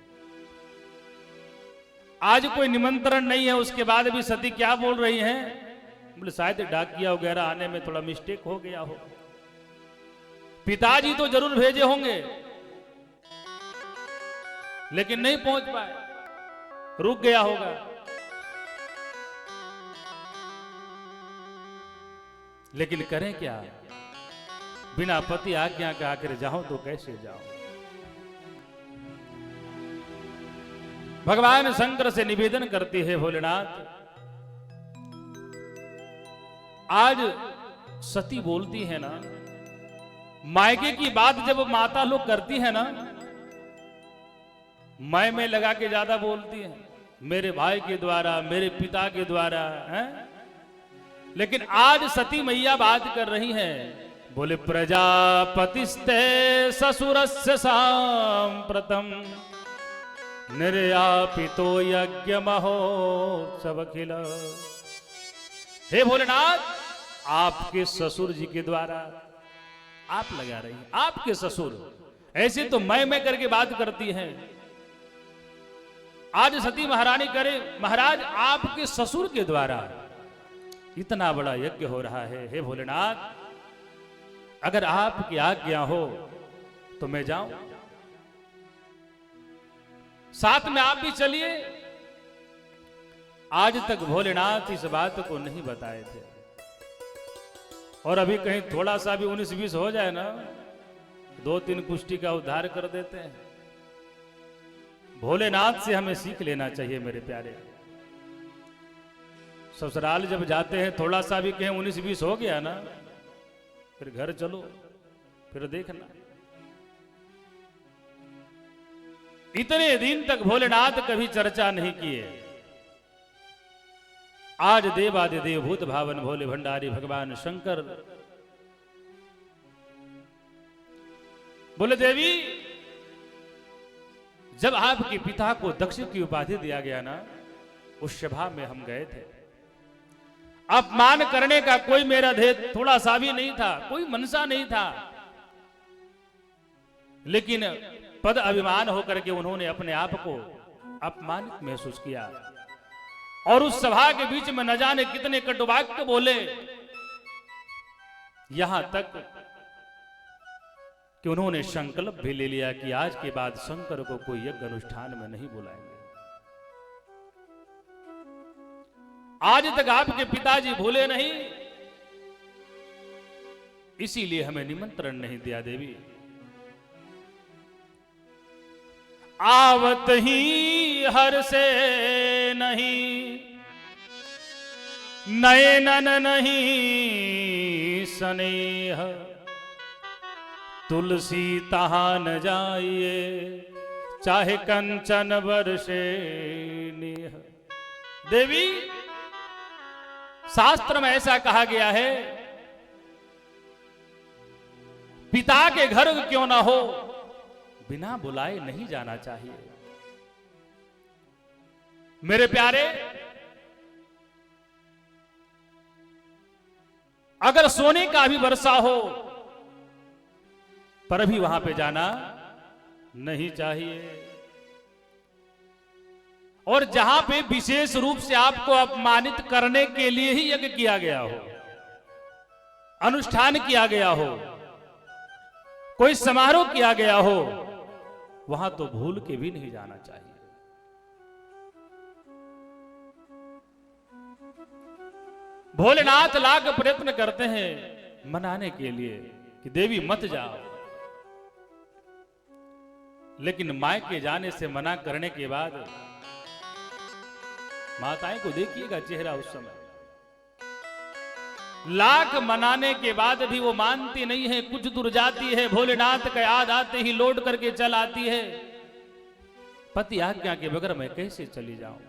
आज कोई निमंत्रण नहीं है, उसके बाद भी सती क्या बोल रही हैं? बोले शायद डाकिया वगैरह आने में थोड़ा मिस्टेक हो गया हो, पिताजी तो जरूर भेजे होंगे लेकिन नहीं पहुंच पाए, रुक गया होगा। लेकिन करें क्या? बिना पति आज्ञा के आकर जाऊं तो कैसे जाऊं? भगवान शंकर से निवेदन करती है भोलेनाथ। आज सती बोलती है ना, मायके की बात जब माता लोग करती है ना, मैं लगा के ज्यादा बोलती है, मेरे भाई के द्वारा, मेरे पिता के द्वारा है। लेकिन आज सती मैया बात कर रही है, बोले प्रजापतिस्ते ससुरस्य सांप्रतम निर्यापितो यज्ञ महोत्सव खिल। हे भोलेनाथ, आपके ससुर जी के द्वारा आप लगा रही हैं, आपके ससुर ऐसे तो मैं करके बात करती हैं। आज सती महारानी करे, महाराज आपके ससुर के द्वारा इतना बड़ा यज्ञ हो रहा है। हे भोलेनाथ, अगर आपकी आज्ञा हो तो मैं जाऊं, साथ में आप भी चलिए। आज तक भोलेनाथ इस बात को नहीं बताए थे, और अभी कहीं थोड़ा सा भी 19-20 हो जाए ना, 2-3 कुष्ठी का उद्धार कर देते हैं। भोलेनाथ से हमें सीख लेना चाहिए मेरे प्यारे। ससुराल जब जाते हैं थोड़ा सा भी कहीं 19-20 हो गया ना, फिर घर चलो, फिर देखना। इतने दिन तक भोलेनाथ कभी चर्चा नहीं किए। आज देवादिदेव भूत भावन भोले भंडारी भगवान शंकर बोले, देवी जब आपके पिता को दक्ष की उपाधि दिया गया ना, उस सभा में हम गए थे। अपमान करने का कोई मेरा ध्येय थोड़ा सा भी नहीं था, कोई मनसा नहीं था, लेकिन पद अभिमान होकर के उन्होंने अपने आप को अपमानित महसूस किया, और उस सभा के बीच में न जाने कितने कटुवाक्य बोले, यहां तक कि उन्होंने संकल्प भी ले लिया कि आज के बाद शंकर को कोई यज्ञ अनुष्ठान में नहीं बुलाएंगे। आज तक आपके पिताजी भूले नहीं, इसीलिए हमें निमंत्रण नहीं दिया देवी। आवत ही हर से नहीं, नयनन नहीं स्नेह, तुलसी तहां न जाइए चाहे कंचन वर्षे नेह। देवी, शास्त्र में ऐसा कहा गया है, पिता के घर क्यों ना हो, बिना बुलाए नहीं जाना चाहिए। मेरे प्यारे, अगर सोने का भी वर्षा हो पर भी वहां पे जाना नहीं चाहिए। और जहां पे विशेष रूप से आपको अपमानित करने के लिए ही यज्ञ किया गया हो, अनुष्ठान किया गया हो, कोई समारोह किया गया हो, वहां तो भूल के भी नहीं जाना चाहिए। भोलेनाथ लाख प्रयत्न करते हैं मनाने के लिए कि देवी मत जाओ, लेकिन मायके जाने से मना करने के बाद माताएं को देखिएगा चेहरा उस समय, लाख मनाने के बाद भी वो मानती नहीं है। कुछ दूर जाती है, भोलेनाथ का याद आते ही लौट करके चल आती है। पति आज्ञा के बगैर मैं कैसे चली जाऊं?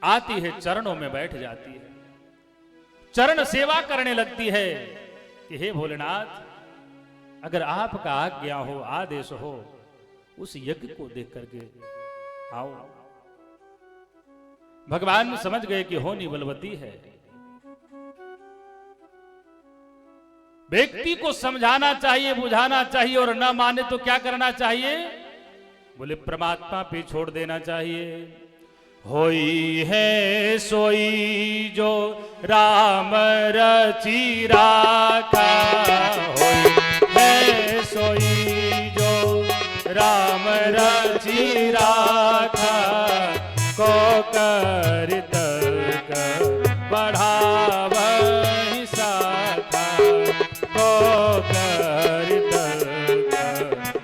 आती है, चरणों में बैठ जाती है, चरण सेवा करने लगती है कि हे भोलेनाथ, अगर आपका आज्ञा हो, आदेश हो, उस यज्ञ को देख करके आओ। भगवान समझ गए कि होनी बलवती है। व्यक्ति को समझाना चाहिए, बुझाना चाहिए, और न माने तो क्या करना चाहिए? बोले परमात्मा पे छोड़ देना चाहिए। होई है सोई जो राम रचि राखा, होई है सोई जो राम रचि राखा, को कर तर्क बढ़ावहि साखा, को कर तर्क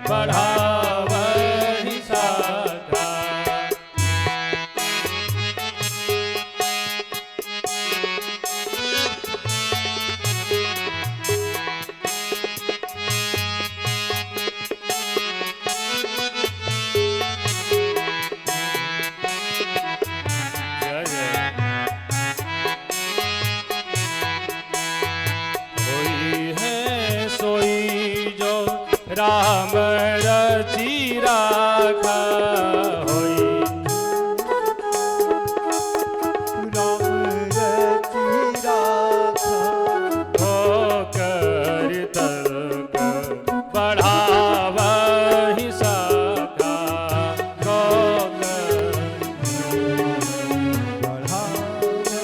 बढ़ावहि साखा। राम रचि राखा, होई राम रचि राखा, को कर तर्क बढ़ावहि साखा, को बढ़ावहि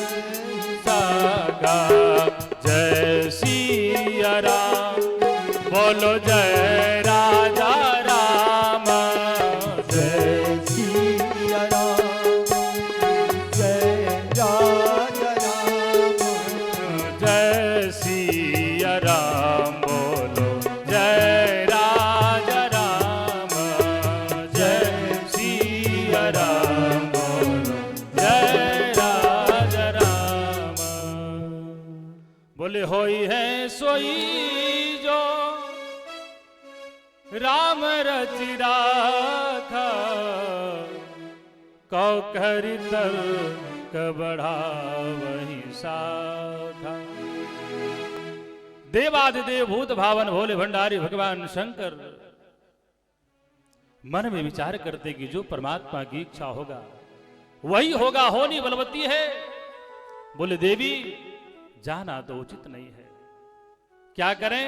साखा। जय सिया राम, बोलो जय राजा राम, जय सिया राम, जय राजा राम, जय सिया राम, बोलो जय राजा राम, जय सिया राम, बोलो जय राजा राम। बोले होई है सोई जो राम रचि राखा, कौ करि तर्क बढ़ावहि साखा। देवादिदेव भूत भावन भोले भंडारी भगवान शंकर मन में विचार करते कि जो परमात्मा की इच्छा होगा वही होगा, होनी बलवती है। बोले देवी जाना तो उचित नहीं है, क्या करें?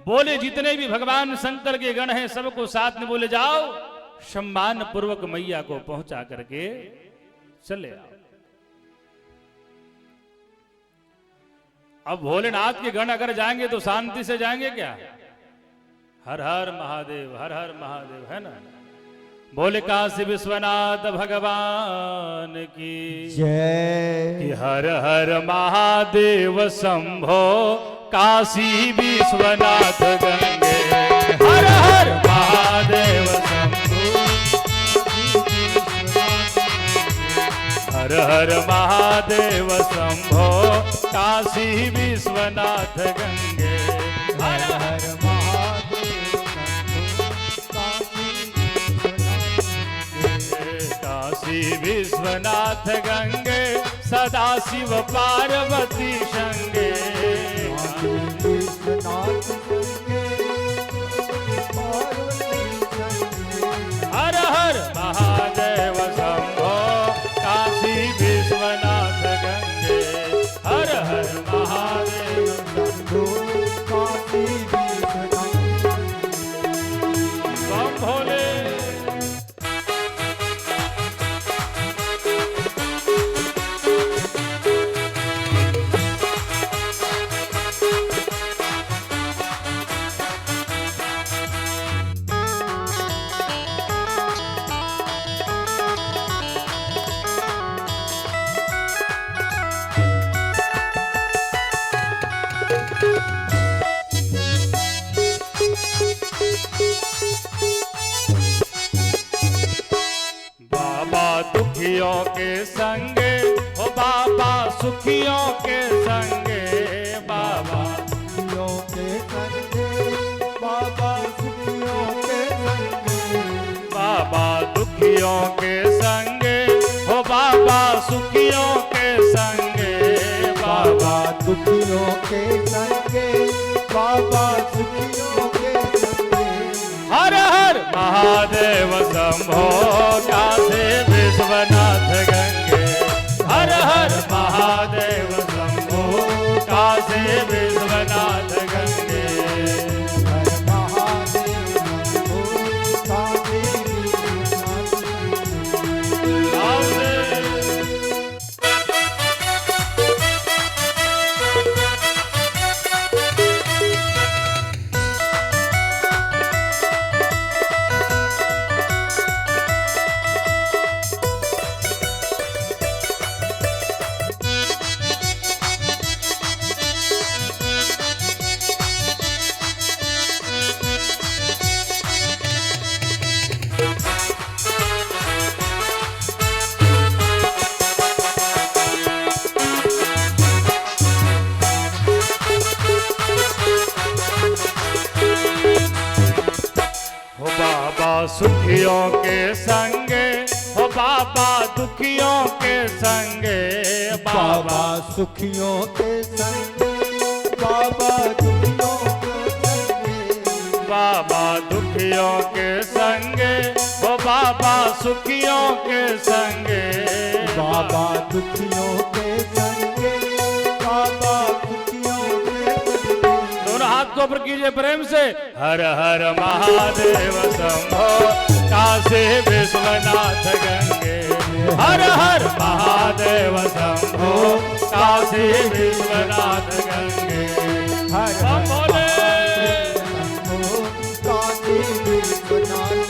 बोले जितने भी भगवान शंकर के गण हैं सबको साथ में बोले जाओ, सम्मान पूर्वक मैया को पहुंचा करके चले आओ। अब भोलेनाथ के गण अगर जाएंगे तो शांति से जाएंगे क्या? हर हर महादेव, हर हर महादेव, है ना? बोले काशी विश्वनाथ भगवान की जय, कि हर हर महादेव शंभो काशी विश्वनाथ गंगे, हर हर महादेव शंभो, हर हर महादेव शंभो काशी विश्वनाथ गंगे, हर हर महादेव काशी विश्वनाथ गंगे, सदा शिव पार्वती संगे, विश्वनाथ गंगे, पार्वती संगे। हर हर महादेव शंभो काशी विश्वनाथ गंगे, सुखियों के संगे बाबा सुखियों के संगे बाबा सुखियों के संगे बाबा दुखियों के संगे हो बाबा सुखियों के संगे बाबा दुखियों के संगे बाबा सुखियों के संगे हर हर महादेव शंभो काशी विश्वनाथ गंगे हर हर महादेव शंभो काशी विश्वनाथ गंगे हर महादेव शंभो काशी विश्वनाथ सुखियों के संगे हो बाबा दुखियों के संगे बाबा सुखियों के संगे बाबा दुखियों के संगे बाबा दुखियों के संगे हो बाबा सुखियों के संगे बाबा दुखियों के संगे बाबा सुखियों के संगे दोनों हाथ को ऊपर कीजिए प्रेम से हर हर महादेव शंभो काशी विश्वनाथ गंगे हर हर महादेव शंभो काशी विश्वनाथ गंगे हर हम बोले शंभो काशी विश्वनाथ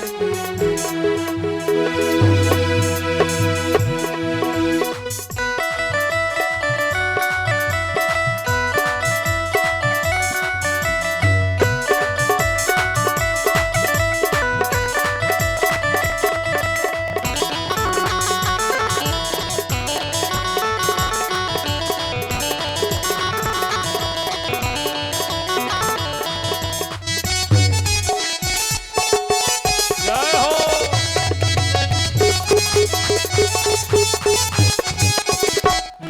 जय हो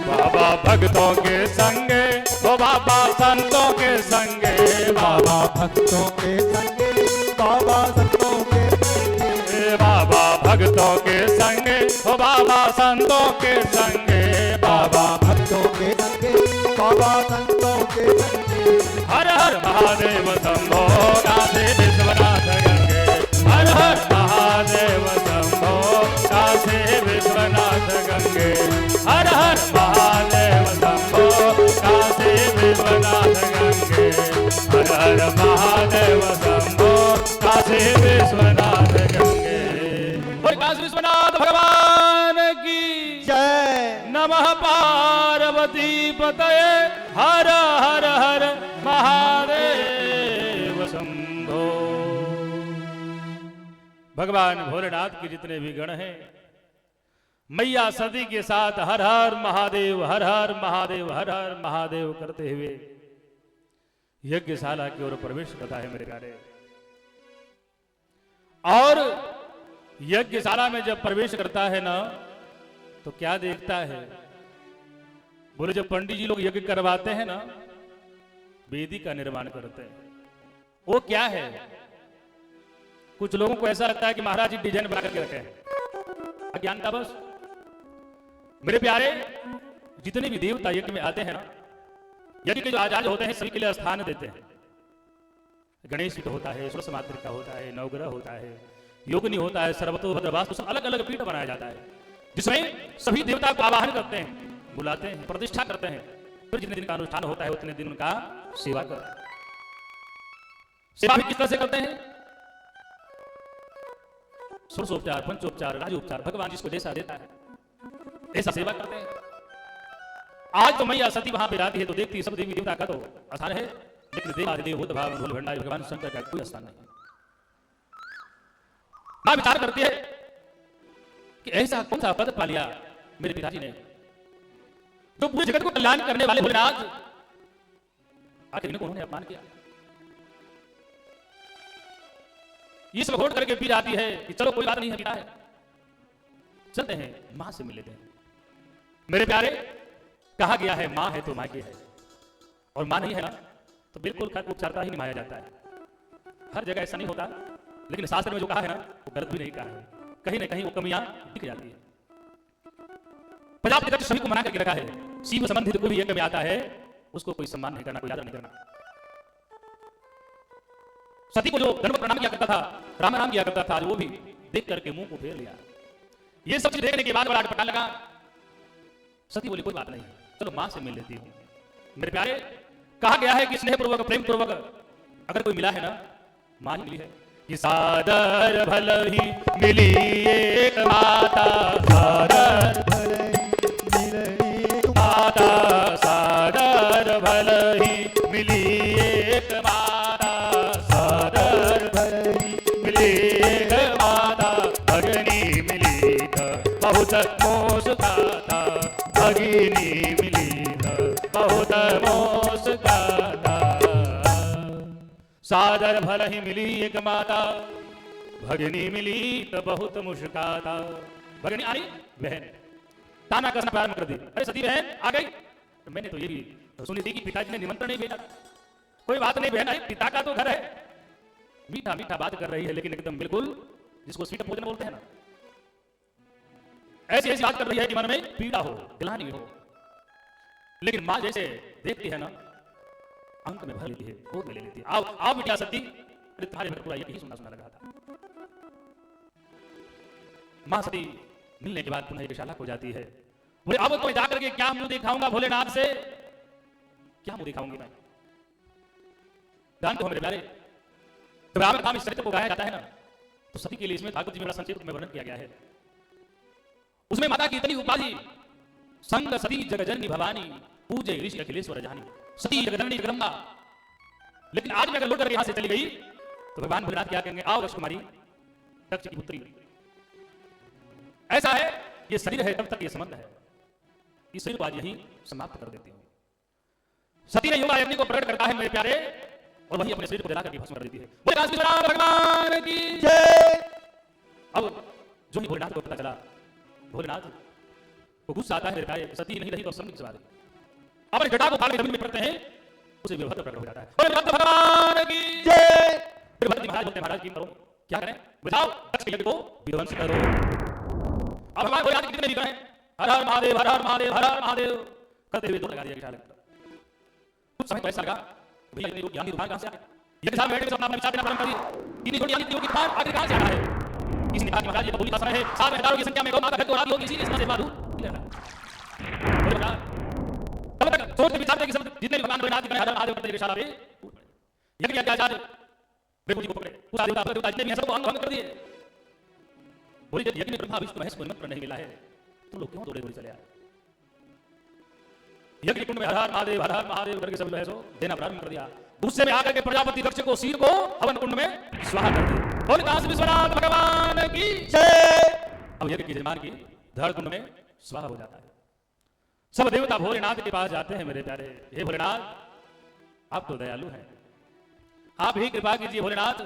बाबा भक्तों के संगे ओ बाबा संतों के संगे बाबा भक्तों के संगे बाबा संतों के संगे बाबा भक्तों के संगे ओ बाबा संतों के संगे बाबा भक्तों के संगे बाबा संतों के संगे हर हर महादेव शंभो काशी विश्वनाथ गंगे हर हर महादेव शंभो काशी विश्वनाथ गंगे हर हर महादेव शंभो काशी विश्वनाथ गंगे हर हर महादेव शंभो काशी विश्वनाथ गंगे और काशी विश्वनाथ भगवान की जय नमः पार्वती पतये हर हर हर महादेव शंभो। भगवान भोलेनाथ के जितने भी गण हैं मैया सती के साथ हर हर महादेव हर हर महादेव हर हर महादेव करते हुए यज्ञशाला की ओर प्रवेश करता है मेरे प्यारे। और यज्ञशाला में जब प्रवेश करता है ना तो क्या देखता है बोले जब पंडित जी लोग यज्ञ करवाते हैं ना वेदी का निर्माण करते हैं वो क्या है कुछ लोगों को ऐसा लगता है कि महाराज जी डिजाइन बना करके रखे हैं अज्ञानता बस। मेरे प्यारे जितने भी देवता यज्ञ में आते हैं ना यज्ञ के जो आचार्य होते हैं सभी के लिए स्थान देते हैं। गणेश पीठ होता है सरस्वती मातृका होता है नवग्रह होता है योगिनी होता है सर्वतो भद्रवास्तु सब अलग अलग पीठ बनाया जाता है जिसमें सभी देवता को आवाहन करते हैं बुलाते हैं प्रतिष्ठा करते हैं फिर जितने दिन का अनुष्ठान होता है उतने दिन उनका सेवा करते हैं। सेवा भी किस तरह से करते हैं षोडशोपचार पंचोपचार राजोपचार भगवान जिसको जैसा देता है ऐसा सेवा करते हैं। आज तो मैया सती वहां पे रहती है तो देखती है सब देवी देवता का तो स्थान है लेकिन देवादिदेव भूत भाव भूल भंडारी भगवान शंकर का कोई स्थान नहीं। मां विचार करती है कि ऐसा कौन सा पद पा लिया मेरे पिताजी ने जो पूरे जगत को कल्याण करने वाले भोलेनाथ, आखिर इनको उन्होंने अपमान किया। ये सब घोट करके पी जाती है कि चलो कोई बात नहीं है, पीता है, चलते हैं मां से मिल लेते हैं। मेरे प्यारे, कहा गया है मां है तो मां की है, और मां नहीं है ना तो बिल्कुल खर्क उपचारता ही निभाया जाता है। हर जगह ऐसा नहीं होता, लेकिन शास्त्र में जो कहा है ना वो गलत भी नहीं कहा है, कहीं ना कहीं वो कमियां दिख जाती है। प्रजापति सभी को मना करके रखा है, शिव संबंधित कोई भी यज्ञ में आता है उसको कोई सम्मान नहीं करना, कोई आदर नहीं करना। सती को जो धर्म प्रणाम किया करता था, राम नाम किया करता था, वो भी देख करके मुंह को फेर लिया। ये सब चीज देखने के बाद बड़ा अटपटा लगा। सती बोली कोई बात नहीं, चलो मां से मिल लेती हूं। मेरे प्यारे, कहा गया है कि स्नेह पूर्वक प्रेम पूर्वक अगर कोई मिला है ना, मां ही मिली है। कि सादर भल ही मिली एक माता, सादर भल ही माता, सादर भल ही मिली एक माता, सादर भल ही मिली एक माता, भगनी मिली बहुत मुस्काता, भगिनी मिली बहुत मुस्काता। सादर भल ही मिली एक माता, भगिनी मिली तो बहुत मुस्काता। भगिनी आई बहन, ताना कसना प्रारंभ कर दी। अरे सती बहन आ गई, तो मैंने तो ये भी सुनी थी कि पिताजी ने निमंत्रण नहीं भेजा। कोई बात नहीं बहन आई, पिता का तो घर है। मीठा मीठा बात कर रही है, लेकिन एकदम बिल्कुल जिसको स्वीट भोजन बोलते हैं ना, ऐसी ऐसी बात कर रही है कि मन में पीड़ा हो, गिलानी हो। लेकिन मां जैसे देखती है ना, अंक में भर लेती है, गोद में ले लेती है। आओ आओ बिटिया सती, अरे तुम्हारे घर पूरा यही सुना सुना लगा था। मां सती मिलने के बाद पुनः यज्ञशाला को जाती है। बोले अब तो जाकर के क्या मुंह दिखाऊंगा भोलेनाथ से, क्या मुंह दिखाऊंगी मैं। जानते हो मेरे प्यारे, जब राम नाम इस चरित्र को गाया जाता है ना, तो सती के लिए इसमें भागवत जी में बड़ा संक्षिप्त में वर्णन किया गया है। उसमें माता की इतनी उपाधि, संग सती जगजननी भवानी, पूजे ऋषि अखिलेश्वर जानी, सती जगजननी जगदम्बा। लेकिन आज में अगर लौट कर यहां से चली गई तो भगवान भोलेनाथ क्या कहेंगे, आओ दक्ष कुमारी, दक्ष की पुत्री। ऐसा है, ये शरीर है तब तक ये संबंध है, इस शरीर को आज यही समाप्त कर देती हूं। सती ने युवा अग्नि को प्रकट करता है मेरे प्यारे, और वही अपने शरीर को जला करके भस्म कर देती है। बोले काशी विश्वनाथ भगवान की जय। अब जो ही भोलेनाथ को पता चला, भोलेनाथ को गुस्सा आता है मेरे प्यारे, सती नहीं रही तो समझ सवाल अपने जटा को फाड़ के जमीन में पड़ते हैं, उसे वीरभद्र प्रकट हो जाता है। वीरभद्र भगवान की जय। वीरभद्र महाराज बोलते हैं, महाराज की करो, क्या करें, बताओ, दक्ष के यज्ञ को विध्वंस करो। अब भगवान भोलेनाथ कितने भी करें, हर हर महादेव, हर हर महादेव, हर हर महादेव करते हुए दौड़ लगा दिया यज्ञशाला। कुछ समय ऐसा लगा, भैया इतनी ज्ञान की दुकान कहां से आ गई। यज्ञशाला में बैठ के अपना अपना विचार देना प्रारंभ कर दिया। इतनी छोटी यानी की दुकान आखिर कहां से आ रहा है। किसी ने कहा कि महाराज ये तो भोली का समय है, 7 हजारों की संख्या में गौ माता घर को आ रही होगी, इसीलिए इसमें से माधु बोले महाराज तब तक सोचते विचारते कि सब जितने भी भगवान भोलेनाथ जी हर महादेव करते यज्ञशाला में यज्ञ के आचार्य विभूति को पकड़े, उस देवता देवता जितने भी हैं सबको अंग कर दिए। बोले जब यज्ञ में ब्रह्मा विष्णु महेश को निमंत्रण नहीं मिला है तो लोग क्यों दौड़े दौड़े चले आए। यज्ञ कुंड में हर हर महादेव करके सब जो देना प्रारंभ कर दिया। गुस्से में आकर के प्रजापति दक्ष को सिर को हवन कुंड में स्वाहा कर दिया। बोले काशी विश्वनाथ भगवान की जय। अब यज्ञ की जजमान की धड़ कुंड में स्वाहा हो जाता है। सब देवता भोलेनाथ के पास जाते हैं मेरे प्यारे, हे भोलेनाथ आप तो दयालु हैं, आप ही कृपा कीजिए भोलेनाथ,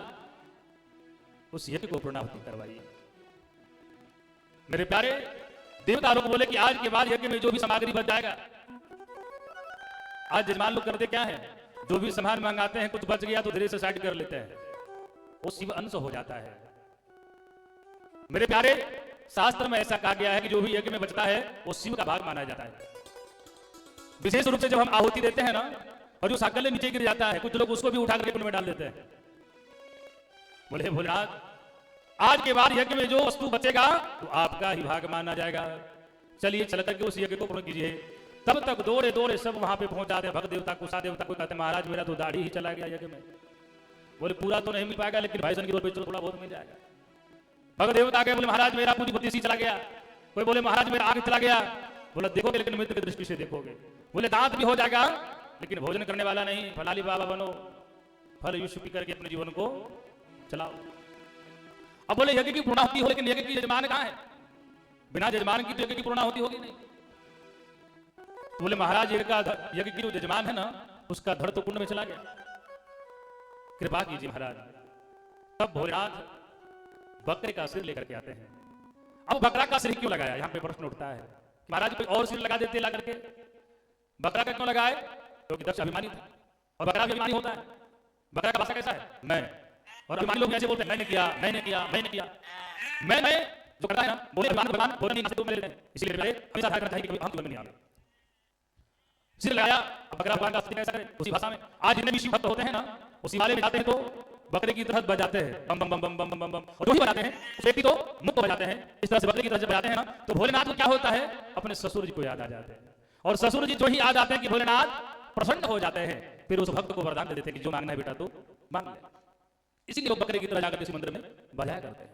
उस यज्ञ को पूर्णाहुति करवाइए। मेरे प्यारे देवता लोग बोले कि आज के बाद यज्ञ में जो भी सामग्री बच जाएगा, आज जजमान लोग करते क्या है, जो भी सामान मंगाते हैं कुछ बच गया तो धीरे से साइड कर लेते हैं, वो शिव अंश हो जाता है। मेरे प्यारे शास्त्र में ऐसा कहा गया है कि जो भी यज्ञ में बचता है वो शिव का भाग माना जाता है। विशेष रूप से जब हम आहुति देते हैं ना, और जो साकल्य नीचे गिर जाता है, कुछ लोग उसको भी उठा करके कुंड में डाल देते हैं। बोले भोलेनाथ आज के बाद यज्ञ में जो वस्तु बचेगा तो आपका ही भाग माना जाएगा। चलिए चल करके उस यज्ञ को पूर्ण कीजिए। तब तक दौड़े दौड़े सब वहां पे पहुंच जाते हैं। भक्त देवता कुशा देवता को कहते हैं महाराज मेरा तो दाढ़ी ही चला गया यज्ञ में। बोले पूरा तो नहीं मिल पाएगा, लेकिन भाई सन की तौर पर थोड़ा बहुत मिल जाएगा। भक्त देवता के बोले महाराज मेरा पूरी बुद्धि सी चला गया। कोई बोले महाराज मेरा आग चला गया। बोला देखोगे लेकिन मित्र की दृष्टि से देखोगे। बोले दांत भी हो जाएगा लेकिन भोजन करने वाला नहीं। फलाली बाबा बनो, फल युष्य पी करके अपने जीवन को चलाओ। अब बोले यज्ञ की पूर्णाहुति हो, लेकिन यज्ञ की यजमान कहां है? बिना यजमान की तो यज्ञ की पूर्णाहुति होगी नहीं। बोले महाराज यज्ञ की जो यजमान है ना, उसका धड़ तो कुंड में चला गया, कृपा कीजिए महाराज। तब भोलेनाथ बकरे का सिर लेकर के आते हैं। अब बकरा का सिर क्यों लगाया, यहाँ पे प्रश्न उठता है कि महाराज कोई और सिर लगा देते ला करके, बकरा का क्यों लगाए? क्योंकि दक्ष अभिमानी था और बकरा भी अभिमानी होता है। बकरा का भाषा कैसा है? मैं। और अभिमानी लोग ऐसे बोलते हैं, मैंने किया, मैंने किया, मैंने किया। मैं जो करता है ना, बोले भगवान बोले नहीं तो मेरे, इसलिए हमेशा ध्यान रखना चाहिए कि हम केवल में नहीं आवे। सिर लगाया, बकरा भगवान का स्तुति कैसा करे उसी भाषा में। आज जितने भी शिव भक्त होते हैं ना, वो शिवालय में जाते हैं तो बकरे की तरह बजाते हैं, बम बम बम बम बम बम बम, और जो ही बजाते हैं उस व्यक्ति तो मुक्त हो जाते हैं। इस तरह से बकरे की तरह जब बजाते हैं ना, तो भोलेनाथ को क्या होता है, अपने ससुर जी को याद आ जाते हैं। और ससुर जी जो ही याद आते हैं कि भोलेनाथ प्रसन्न हो जाते हैं, फिर उस भक्त को वरदान दे देते हैं कि जो मांगना है बेटा तो मांग ले। इसीलिए लोग बकरे की तरह जाकर इस मंदिर में बजाया करते हैं।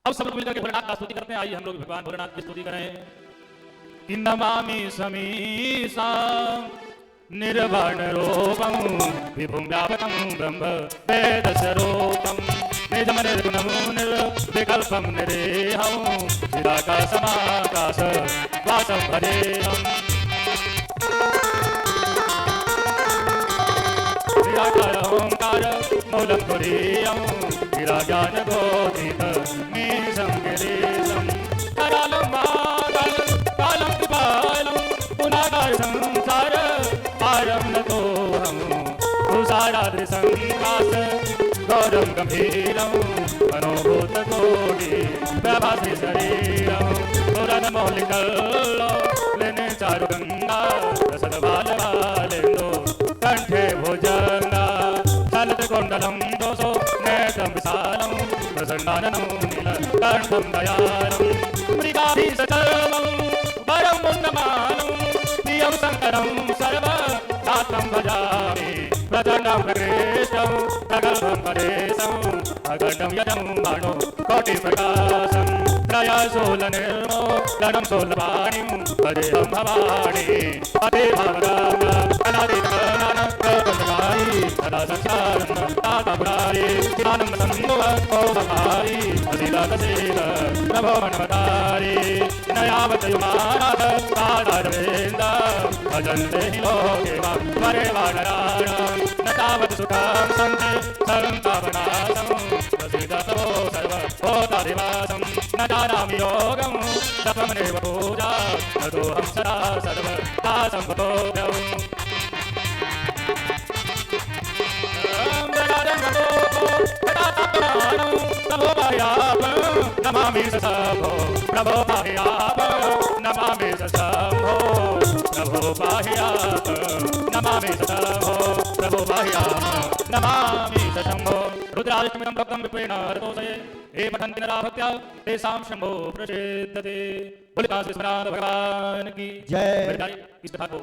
अब सब लोग मिलकर के भोलेनाथ का स्तुति करते हैं। आइए हम लोग भगवान भोलेनाथ की स्तुति करें। कि नमामि समीसां निर्वाण रूपं विभुं व्यापकं ब्रह्म वेदस्वरूपं निजं निर्गुणं निर्विकल्पं निरेहं चिदाकाशमाकाश वासं भजेऽहम्। निराकार ओंकार मूलं तुरीयं निराज्ञानगोचरितं गिरीशं करालं मालं कालं कृपालं पुनाकार संसार पारं नतोऽहं तुषाराद्रिसंकाश गौरं गंभीरं मनोभूतकोटि प्रभास्रि शरीरं पुरनमौलिकल्लोलिनी चारुगंगा रसदबालबालेन्दो कंठे भुजंगा चलत्कुण्डलं दोषो नेत्रं विशालं प्रसन्नाननं नीलकण्ठं दयालं मृगाधीशचर्मं वरं मुण्डमानं प्रियं शङ्करं सर्वदातं भजामि प्रचण्डं प्रकृष्टं प्रगल्भं परेशं अखण्डं यजं बाणो कोटिप्रकाशं त्रयशूलनिर्मो गणं शूलपाणिं भजेऽहं भवानी अतिभावगं अनादिकनानकपञ्चकारि सदा संसारं तातपुरारि चिदानन्दसम्भवकोपहारि असिलकशील प्रभो मनमतारि न यावत् युमानाथ पादारविन्द भजन्ते हि लोके मां वरे वानराणां न तावत् सुखं सन्ति सर्वं तापनाशं प्रसीदतमो सर्वभूताधिवासं न जानामि योगं तपमनेव पूजा न तोऽहं सदा सर्वदा सम्पतोऽभ्यम्। नमामि सशंभो प्रभो पाह्याप नमामि सशंभो प्रभो पाह्याप नमामि सशंभो प्रभो पाह्याप नमामि सशंभो। रुद्राष्टमिदं भक्तं विप्रेण हरतोषये ये पठन्ति नरा भक्त्या तेषां शंभो प्रसीदते। बोलिका श्री भगवान की जय। इस कथा को